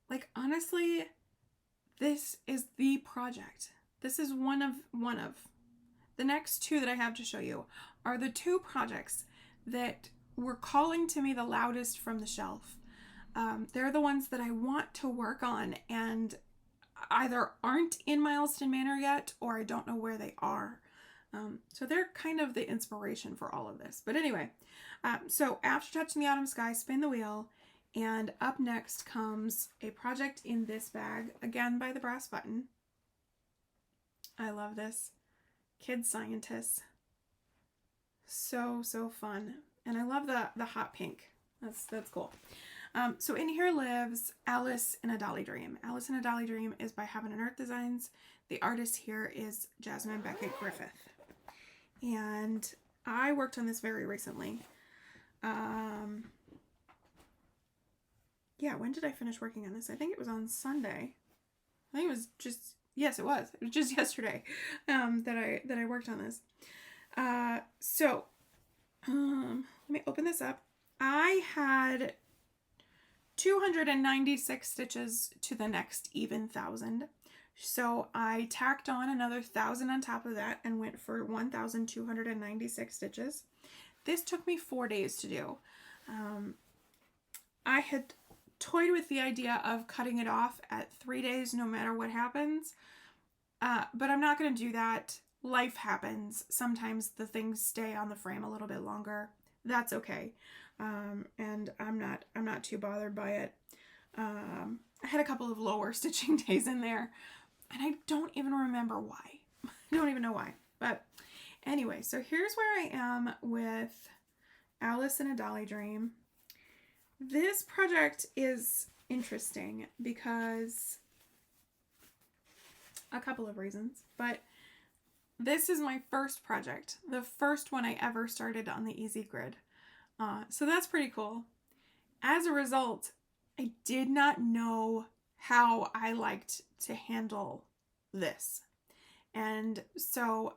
like, honestly, this is the project. This is one of. The next two that I have to show you are the two projects that were calling to me the loudest from the shelf. They're the ones that I want to work on and either aren't in Milestone Manor yet, or I don't know where they are. So they're kind of the inspiration for all of this. But anyway, so after touching the autumn sky, spin the wheel, and up next comes a project in this bag, again by the Brass Button. I love this. Kid Scientists. So fun. And I love the hot pink. That's cool. So in here lives Alice in a Dolly Dream. Alice in a Dolly Dream is by Heaven and Earth Designs. The artist here is Jasmine Beckett Griffith. And I worked on this very recently. Yeah, when did I finish working on this? I think it was on Sunday. I think it was just, yes, it was. It was just yesterday that I worked on this. Let me open this up. I had 296 stitches to the next even 1,000. So I tacked on another 1,000 on top of that and went for 1,296 stitches. This took me 4 days to do. I had toyed with the idea of cutting it off at 3 days no matter what happens. But I'm not going to do that. Life happens. Sometimes the things stay on the frame a little bit longer. That's okay. And I'm not too bothered by it. I had a couple of lower stitching days in there, and I don't even remember why. I don't even know why. But anyway, so here's where I am with Alice in a Dolly Dream. This project is interesting because a couple of reasons, but this is my first project, the first one I ever started on the Easy Grid. So that's pretty cool. As a result, I did not know how I liked to handle this. And so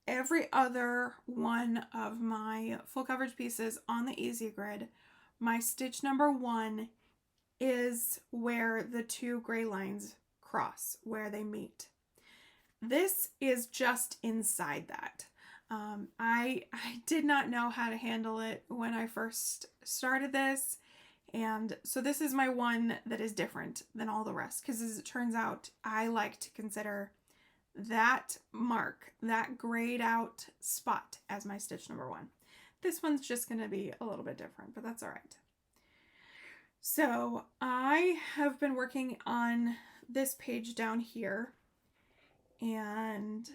every other one of my full coverage pieces on the Easy Grid, my stitch number 1 is where the two gray lines cross, where they meet. This is just inside that. I did not know how to handle it when I first started this, and so this is my one that is different than all the rest, because as it turns out, I like to consider that mark, that grayed out spot, as my stitch number 1. This one's just going to be a little bit different, but that's all right. So I have been working on this page down here, and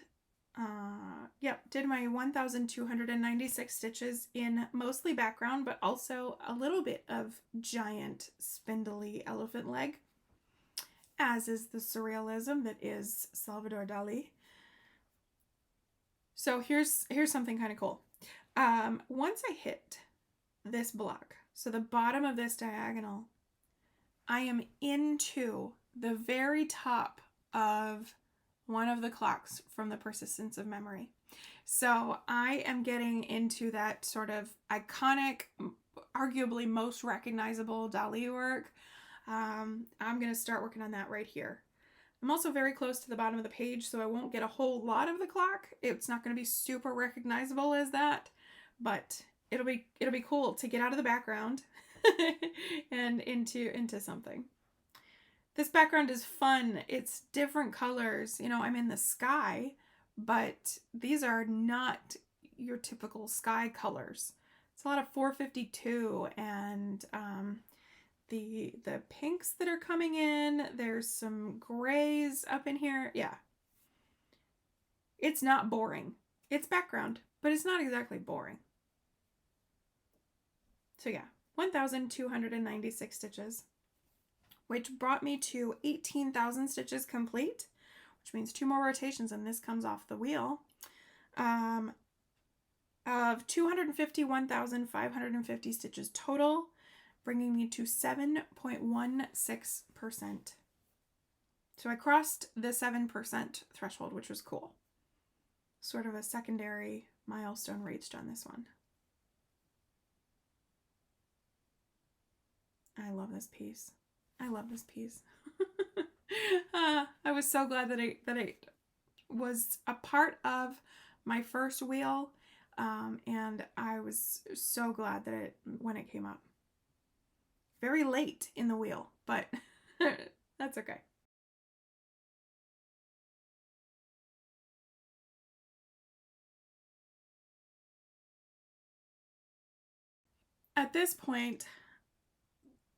did my 1,296 stitches in mostly background, but also a little bit of giant spindly elephant leg, as is the surrealism that is Salvador Dali. So here's something kind of cool. Once I hit this block, so the bottom of this diagonal, I am into the very top of one of the clocks from the Persistence of Memory. So I am getting into that sort of iconic, arguably most recognizable Dali work. I'm going to start working on that right here. I'm also very close to the bottom of the page, so I won't get a whole lot of the clock. It's not going to be super recognizable as that, but it'll be cool to get out of the background and into something. This background is fun. It's different colors. You know, I'm in the sky, but these are not your typical sky colors. It's a lot of 452 and the pinks that are coming in. There's some grays up in here. Yeah. It's not boring. It's background, but it's not exactly boring. So yeah, 1,296 stitches, which brought me to 18,000 stitches complete, which means 2 more rotations and this comes off the wheel, of 251,550 stitches total, bringing me to 7.16%. So I crossed the 7% threshold, which was cool. Sort of a secondary milestone reached on this one. I love this piece. I love this piece. I was so glad that it was a part of my first wheel, and I was so glad that when it came up. Very late in the wheel, but that's okay. At this point,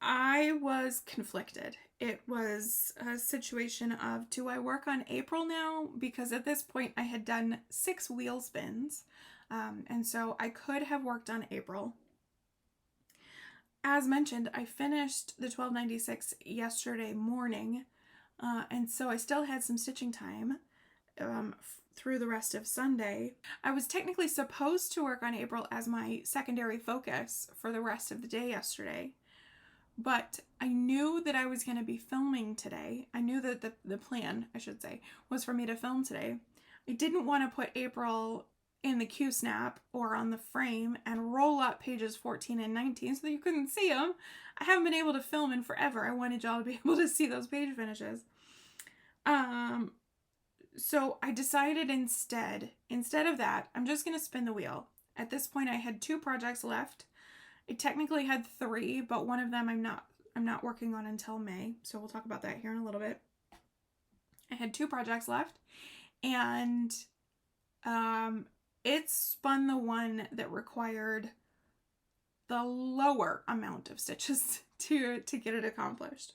I was conflicted. It was a situation of, do I work on April now? Because at this point I had done 6 wheel spins, and so I could have worked on April. As mentioned, I finished the 1296 yesterday morning, and so I still had some stitching time through the rest of Sunday. I was technically supposed to work on April as my secondary focus for the rest of the day yesterday, but I knew that I was going to be filming today. I knew that the plan, I should say, was for me to film today. I didn't want to put April in the Q-snap or on the frame and roll up pages 14 and 19 so that you couldn't see them. I haven't been able to film in forever. I wanted y'all to be able to see those page finishes. So I decided instead of that, I'm just going to spin the wheel. At this point, I had 2 projects left. I technically had 3, but one of them I'm not working on until May, so we'll talk about that here in a little bit. I had 2 projects left, and it spun the one that required the lower amount of stitches to get it accomplished.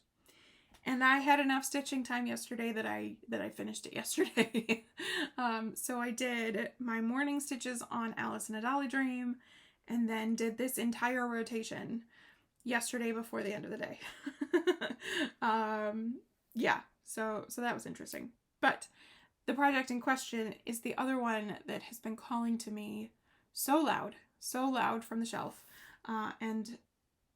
And I had enough stitching time yesterday that I finished it yesterday. So I did my morning stitches on Alice in a Dolly Dream, and then did this entire rotation yesterday before the end of the day. Yeah, so that was interesting. But the project in question is the other one that has been calling to me so loud from the shelf. And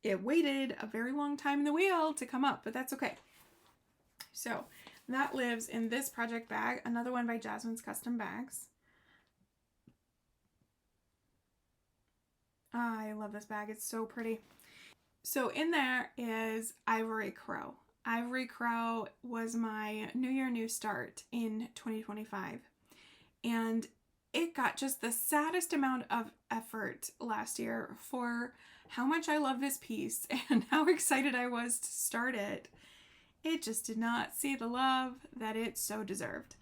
it waited a very long time in the wheel to come up, but that's okay. So that lives in this project bag, another one by Jasmine's Custom Bags. I love this bag. It's so pretty. So in there is Ivory Crow. Ivory Crow was my New Year, New Start in 2025. And it got just the saddest amount of effort last year for how much I love this piece and how excited I was to start it. It just did not see the love that it so deserved.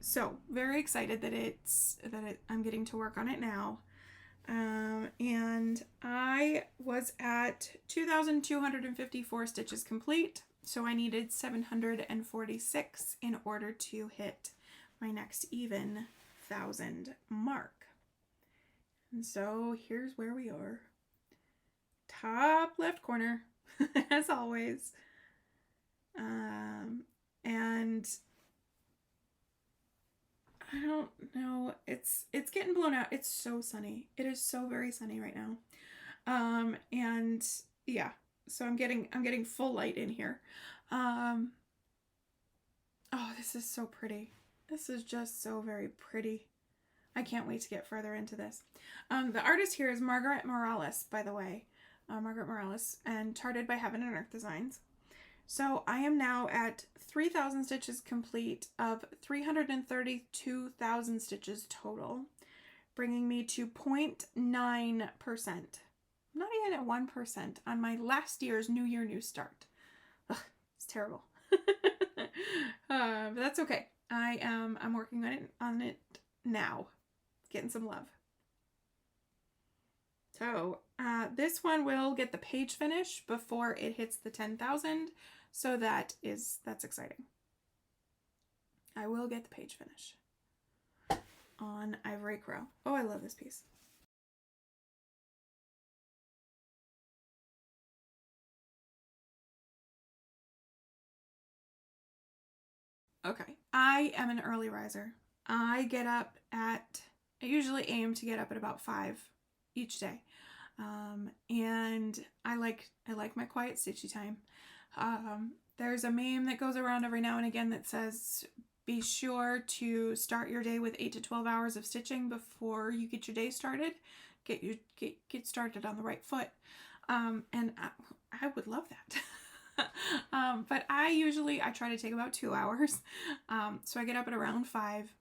So very excited that I'm getting to work on it now. And I was at 2,254 stitches complete, so I needed 746 in order to hit my next even 1,000 mark. And so here's where we are. Top left corner, as always. And I don't know, it's getting blown out. It's so sunny. It is so very sunny right now. And yeah, so I'm getting full light in here. Oh, this is so pretty. This is just so very pretty. I can't wait to get further into this. The artist here is Margaret Morales, by the way. Margaret Morales, and charted by Heaven and Earth Designs. So I am now at 3,000 stitches complete of 332,000 stitches total, bringing me to 0.9%. I'm not even at 1% on my last year's New Year, New Start. Ugh, it's terrible. But that's okay. I'm working on it now, getting some love. So this one will get the page finish before it hits the 10,000. So that's exciting. I will get the page finish on Ivory Crow. Oh, I love this piece. Okay, I am an early riser. I usually aim to get up at about 5 each day. And I like my quiet stitchy time. There's a meme that goes around every now and again that says, be sure to start your day with 8 to 12 hours of stitching before you get your day started. Get started on the right foot. And I would love that. But I try to take about 2 hours. So I get up at around 5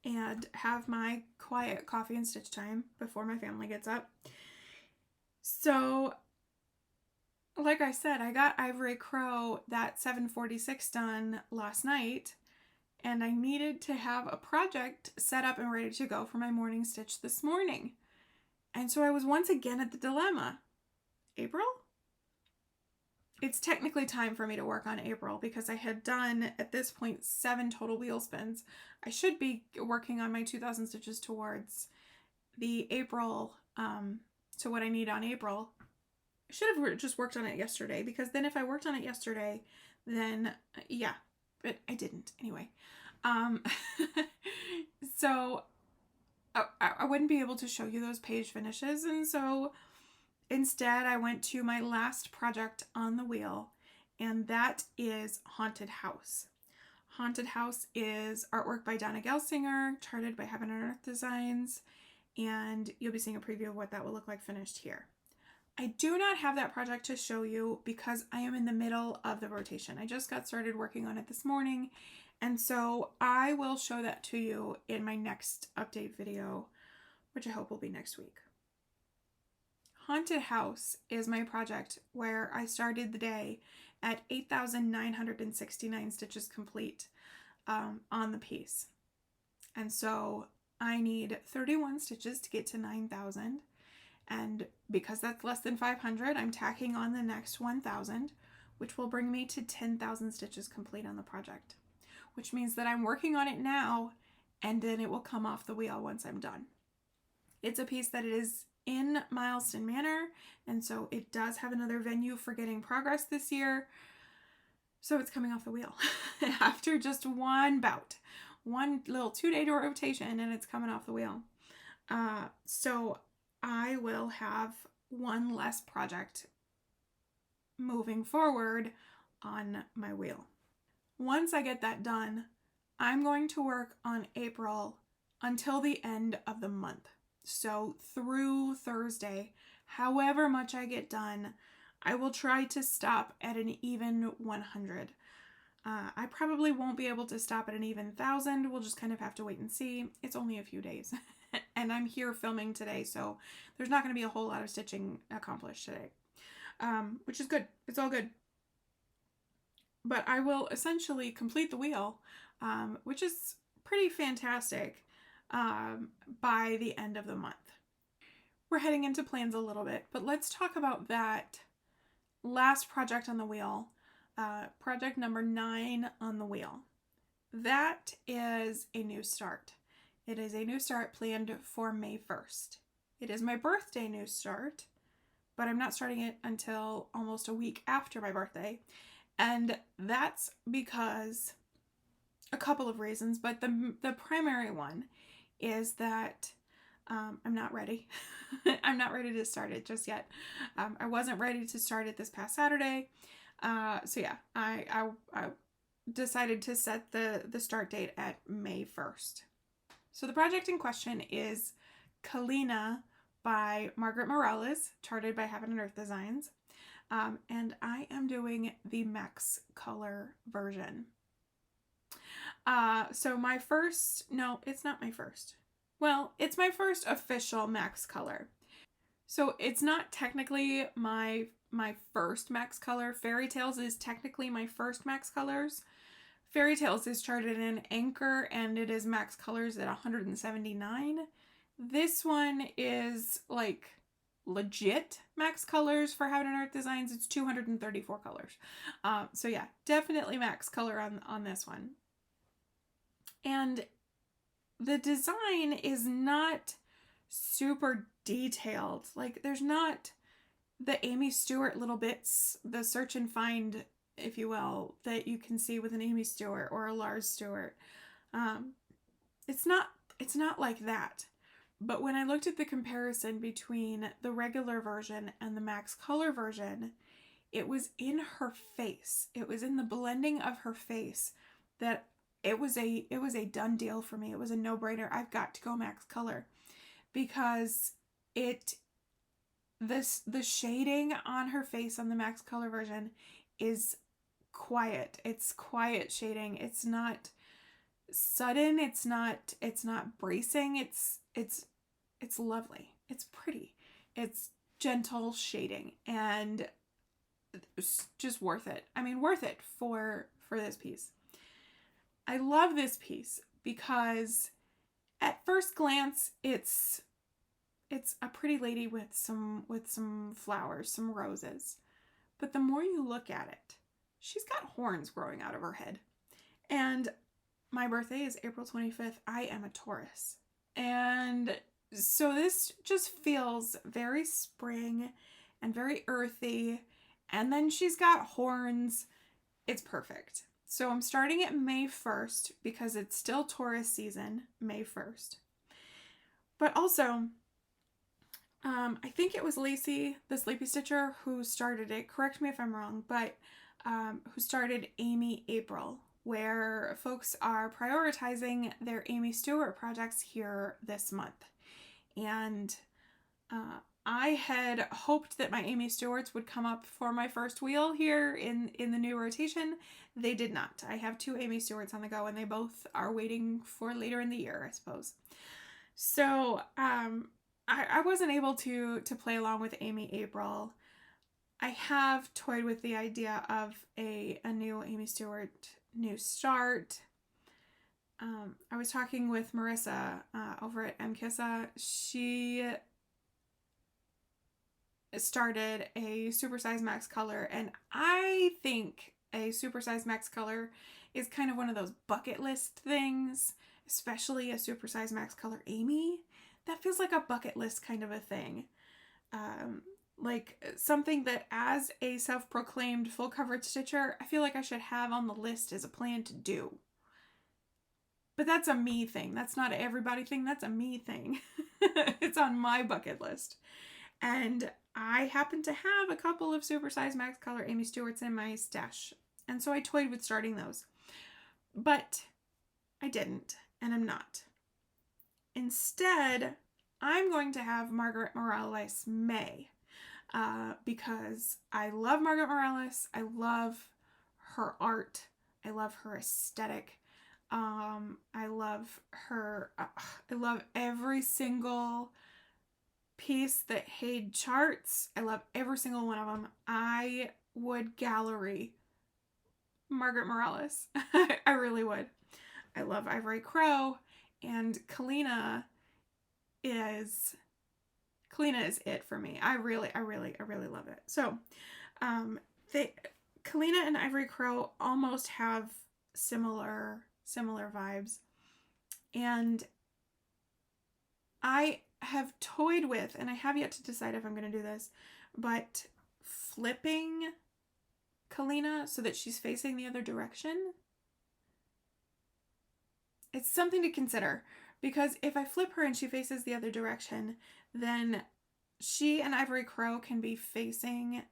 and have my quiet coffee and stitch time before my family gets up. So, like I said, I got Ivory Crow that 746 done last night, and I needed to have a project set up and ready to go for my morning stitch this morning. And so I was once again at the dilemma. April? It's technically time for me to work on April because I had done, at this point, 7 total wheel spins. I should be working on my 2,000 stitches towards the April, to what I need on April. I should have just worked on it yesterday, because then if I worked on it yesterday, then, yeah, but I didn't anyway. So I wouldn't be able to show you those page finishes, and so instead I went to my last project on the wheel, and that is Haunted House. Haunted House is artwork by Donna Gelsinger, charted by Heaven and Earth Designs, and you'll be seeing a preview of what that will look like finished here. I do not have that project to show you because I am in the middle of the rotation. I just got started working on it this morning, and so I will show that to you in my next update video, which I hope will be next week. Haunted House is my project where I started the day at 8,969 stitches complete on the piece. And so I need 31 stitches to get to 9,000. And because that's less than 500, I'm tacking on the next 1,000, which will bring me to 10,000 stitches complete on the project, which means that I'm working on it now, and then it will come off the wheel once I'm done. It's a piece that is in Milestone Manor, and so it does have another venue for getting progress this year. So it's coming off the wheel after just one bout, one little 2-day rotation, and it's coming off the wheel. So I will have one less project moving forward on my wheel. Once I get that done, I'm going to work on April until the end of the month. So through Thursday, however much I get done, I will try to stop at an even 100. I probably won't be able to stop at an even 1,000. We'll just kind of have to wait and see. It's only a few days. And I'm here filming today, so there's not going to be a whole lot of stitching accomplished today, which is good. It's all good. But I will essentially complete the wheel, which is pretty fantastic, by the end of the month. We're heading into plans a little bit, but let's talk about that last project on the wheel, project number 9 on the wheel. That is a new start. It is a new start planned for May 1st. It is my birthday new start, but I'm not starting it until almost a week after my birthday. And that's because a couple of reasons, but the primary one is that I'm not ready. I'm not ready to start it just yet. I wasn't ready to start it this past Saturday. So yeah, I decided to set the start date at May 1st. So the project in question is Kalina by Margaret Morales, charted by Heaven and Earth Designs. And I am doing the Max Color version. So my first, no, it's not my first. Well, it's my first official Max Color. So it's not technically my first Max Color. Fairy Tales is technically my first Max Colors. Fairy Tales is charted in Anchor, and it is Max Colors at 179. This one is like legit Max Colors for Heaven and Earth Designs. It's 234 colors. So yeah, definitely Max Color on this one. And the design is not super detailed. Like, there's not the Amy Stewart little bits, the search and find, if you will, that you can see with an Amy Stewart or a Lars Stewart. It's not like that. But when I looked at the comparison between the regular version and the Max Color version, it was in her face. It was in the blending of her face that it was a done deal for me. It was a no-brainer. I've got to go Max Color because it the shading on her face on the max color version is quiet. It's quiet shading. It's not sudden. It's not bracing. It's lovely. It's pretty. It's gentle shading, and it's just worth it. I mean, worth it for this piece. I love this piece because at first glance it's a pretty lady with some flowers, some roses. But the more you look at it, she's got horns growing out of her head. And my birthday is April 25th. I am a Taurus. And so this just feels very spring and very earthy. And then she's got horns. It's perfect. So I'm starting at May 1st because it's still Taurus season, May 1st. But also, I think it was Lacey, the Sleepy Stitcher, who started it. Correct me if I'm wrong, but who started Amy April, where folks are prioritizing their Amy Stewart projects here this month. And I had hoped that my Amy Stewarts would come up for my first wheel here in the new rotation. They did not. I have 2 Amy Stewarts on the go, and they both are waiting for later in the year, I suppose. So I wasn't able to play along with Amy April. I have toyed with the idea of a new Amy Stewart new start. I was talking with Marissa over at MKissa. She started a supersize max color, and I think a supersize max color is kind of one of those bucket list things, especially a supersize max color Amy. That feels like a bucket list kind of a thing. Like something that as a self-proclaimed full coverage stitcher, I feel like I should have on the list as a plan to do. But that's a me thing. That's not an everybody thing. That's a me thing. It's on my bucket list. And I happen to have a couple of supersize max color Amy Stewarts in my stash. And so I toyed with starting those. But I didn't, and I'm not. Instead, I'm going to have Margaret Morales May because I love Margaret Morales. I love her art. I love her aesthetic. I love her. I love every single piece that HAED charts. I love every single one of them. I would gallery Margaret Morales. I really would. I love Ivory Crow, and Kalina is it for me. I really love it. So, Kalina and Ivory Crow almost have similar vibes, and I have toyed with, and I have yet to decide if I'm going to do this, but flipping Kalina so that she's facing the other direction. It's something to consider, because if I flip her and she faces the other direction, then she and Ivory Crow can be facing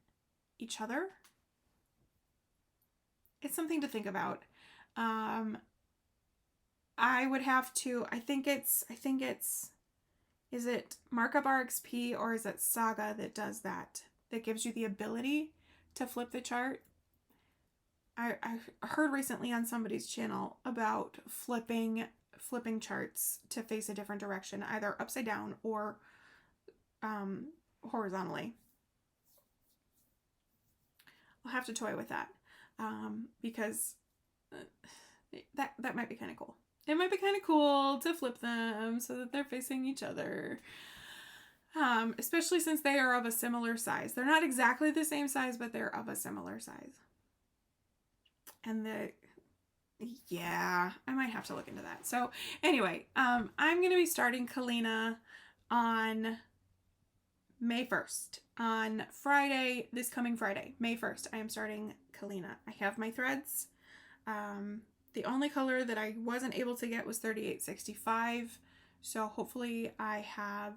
each other. It's something to think about. I would have to, I think it's, is it Markup RXP or is it Saga that does that? That gives you the ability to flip the chart? I heard recently on somebody's channel about flipping charts to face a different direction, either upside down or horizontally. I'll have to toy with that because that might be kind of cool. It might be kind of cool to flip them so that they're facing each other. Especially since they are of a similar size. They're not exactly the same size, but they're of a similar size. And yeah, I might have to look into that. So anyway, I'm going to be starting Kalina on May 1st. On Friday, this coming Friday, May 1st, I am starting Kalina. I have my threads. The only color that I wasn't able to get was 3865. So hopefully I have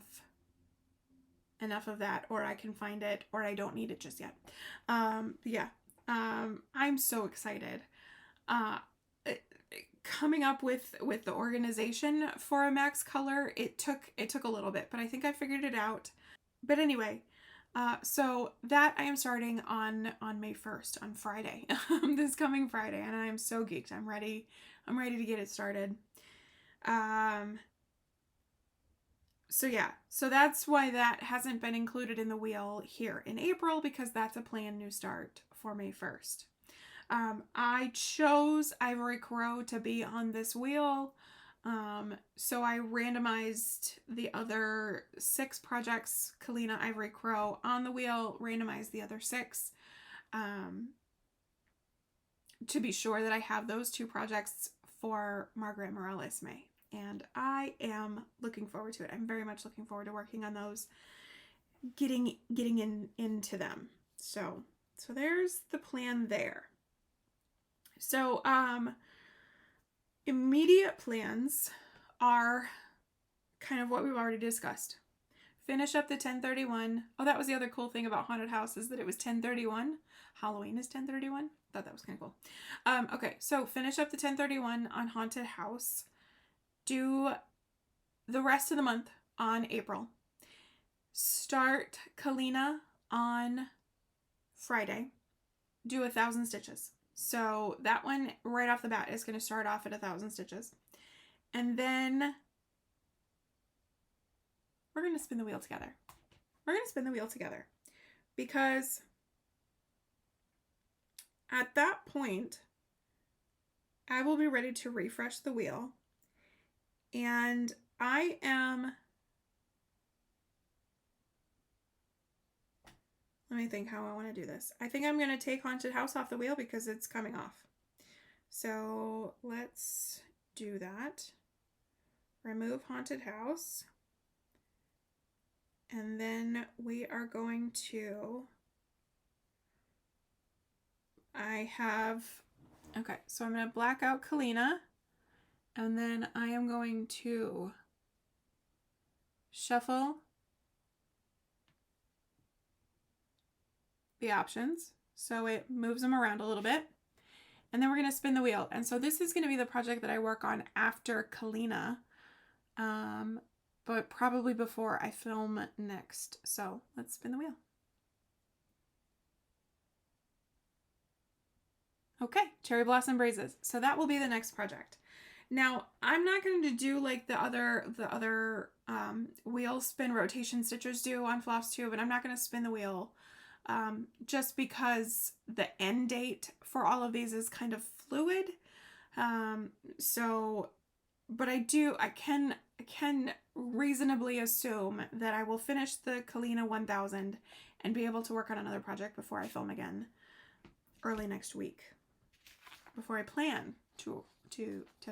enough of that, or I can find it, or I don't need it just yet. Yeah. I'm so excited. Coming up with the organization for a max color, it took a little bit, but I think I figured it out. But anyway, So that I am starting on May 1st, on Friday, this coming Friday, and I am so geeked. I'm ready to get it started. So yeah, so that's why that hasn't been included in the wheel here in April, because that's a planned new start for May 1st. I chose Ivory Crow to be on this wheel. So I randomized the other 6 projects, Kalina, Ivory Crow, on the wheel, randomized the other 6, to be sure that I have those 2 projects for Margaret Morales May. And I am looking forward to it. I'm very much looking forward to working on those, getting into them. So there's the plan there. So, immediate plans are kind of what we've already discussed. Finish up the 1031. Oh, that was the other cool thing about Haunted House, is that it was 1031. Halloween is 1031. Thought that was kind of cool. Okay, so finish up the 1031 on Haunted House. Do the rest of the month on April. Start Kalina on Friday. Do 1,000 stitches. So that one right off the bat is going to start off at 1,000 stitches. And then we're going to spin the wheel together. Because at that point, I will be ready to refresh the wheel. And I am... Let me think how I want to do this. I think I'm going to take Haunted House off the wheel because it's coming off. So let's do that. Remove Haunted House. And then we are going to... Okay, so I'm going to black out Kalina. And then I am going to shuffle the options so it moves them around a little bit, and then we're going to spin the wheel. And so this is going to be the project that I work on after Kalina, but probably before I film next. So let's spin the wheel. Okay, Cherry Blossom Braises. So that will be the next project. Now, I'm not going to do like the other wheel spin rotation stitchers do on FlossTube, and I'm not going to spin the wheel just because the end date for all of these is kind of fluid. But I can reasonably assume that I will finish the Kalina 1000 and be able to work on another project before I film again early next week. Before I plan to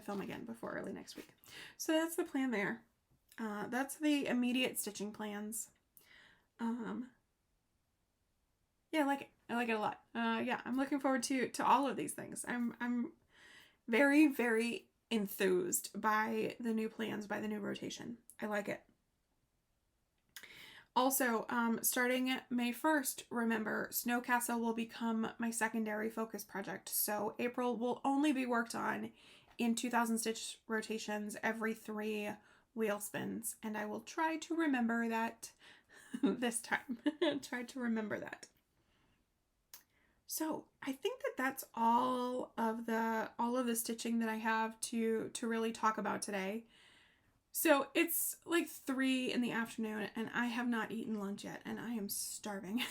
film again before early next week. So that's the plan there. That's the immediate stitching plans. Yeah, I like it. I like it a lot. Yeah, I'm looking forward to all of these things. I'm very, very enthused by the new plans, by the new rotation. I like it. Also, starting May 1st, remember, Snow Castle will become my secondary focus project. So April will only be worked on in 2,000 stitch rotations every 3 wheel spins. And I will try to remember that this time. Try to remember that. So I think that that's all of the stitching that I have to really talk about today. So it's like 3 in the afternoon and I have not eaten lunch yet and I am starving.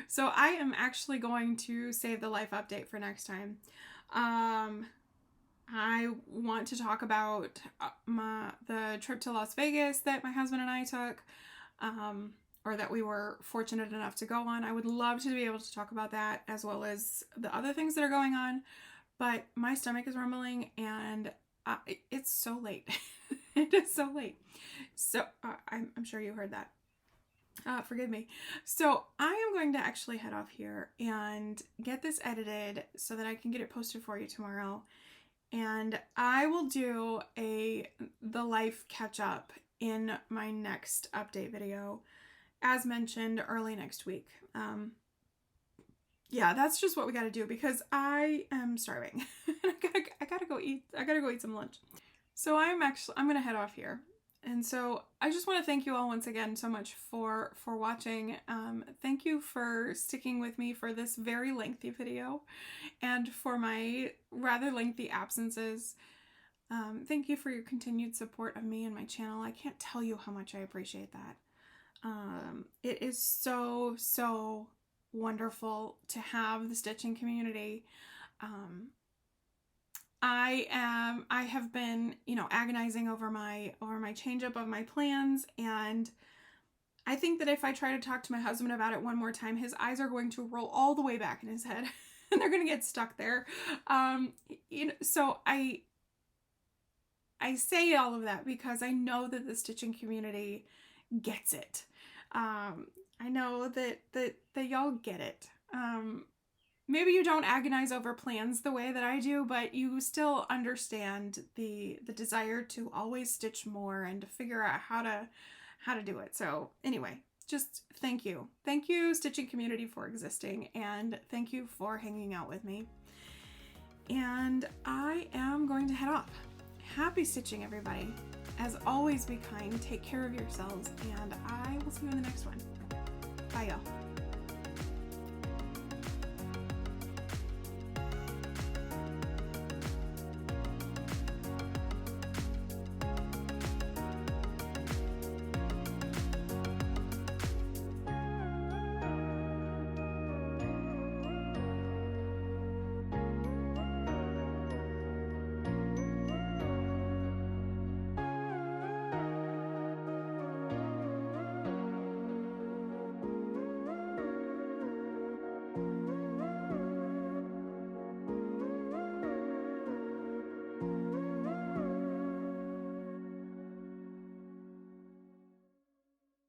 So I am actually going to save the life update for next time. I want to talk about the trip to Las Vegas that my husband and I took, or that we were fortunate enough to go on. I would love to be able to talk about that as well as the other things that are going on, but my stomach is rumbling and it's so late. It is so late. So I'm sure you heard that. Forgive me. So I am going to actually head off here and get this edited so that I can get it posted for you tomorrow. And I will do the life catch up in my next update video, as mentioned, early next week. Yeah, that's just what we got to do because I am starving. I gotta go eat some lunch. So I'm gonna head off here. And so I just want to thank you all once again so much for watching. Thank you for sticking with me for this very lengthy video and for my rather lengthy absences. Thank you for your continued support of me and my channel. I can't tell you how much I appreciate that. It is so, so wonderful to have the stitching community. I have been, you know, agonizing over my change up of my plans, and I think that if I try to talk to my husband about it one more time, his eyes are going to roll all the way back in his head and they're going to get stuck there. You know, so I say all of that because I know that the stitching community gets it. I know that y'all get it. Maybe you don't agonize over plans the way that I do, but you still understand the desire to always stitch more and to figure out how to do it. So anyway, just thank you. Thank you, stitching community, for existing, and thank you for hanging out with me. And I am going to head off. Happy stitching, everybody. As always, be kind, take care of yourselves, and I will see you in the next one. Bye, y'all.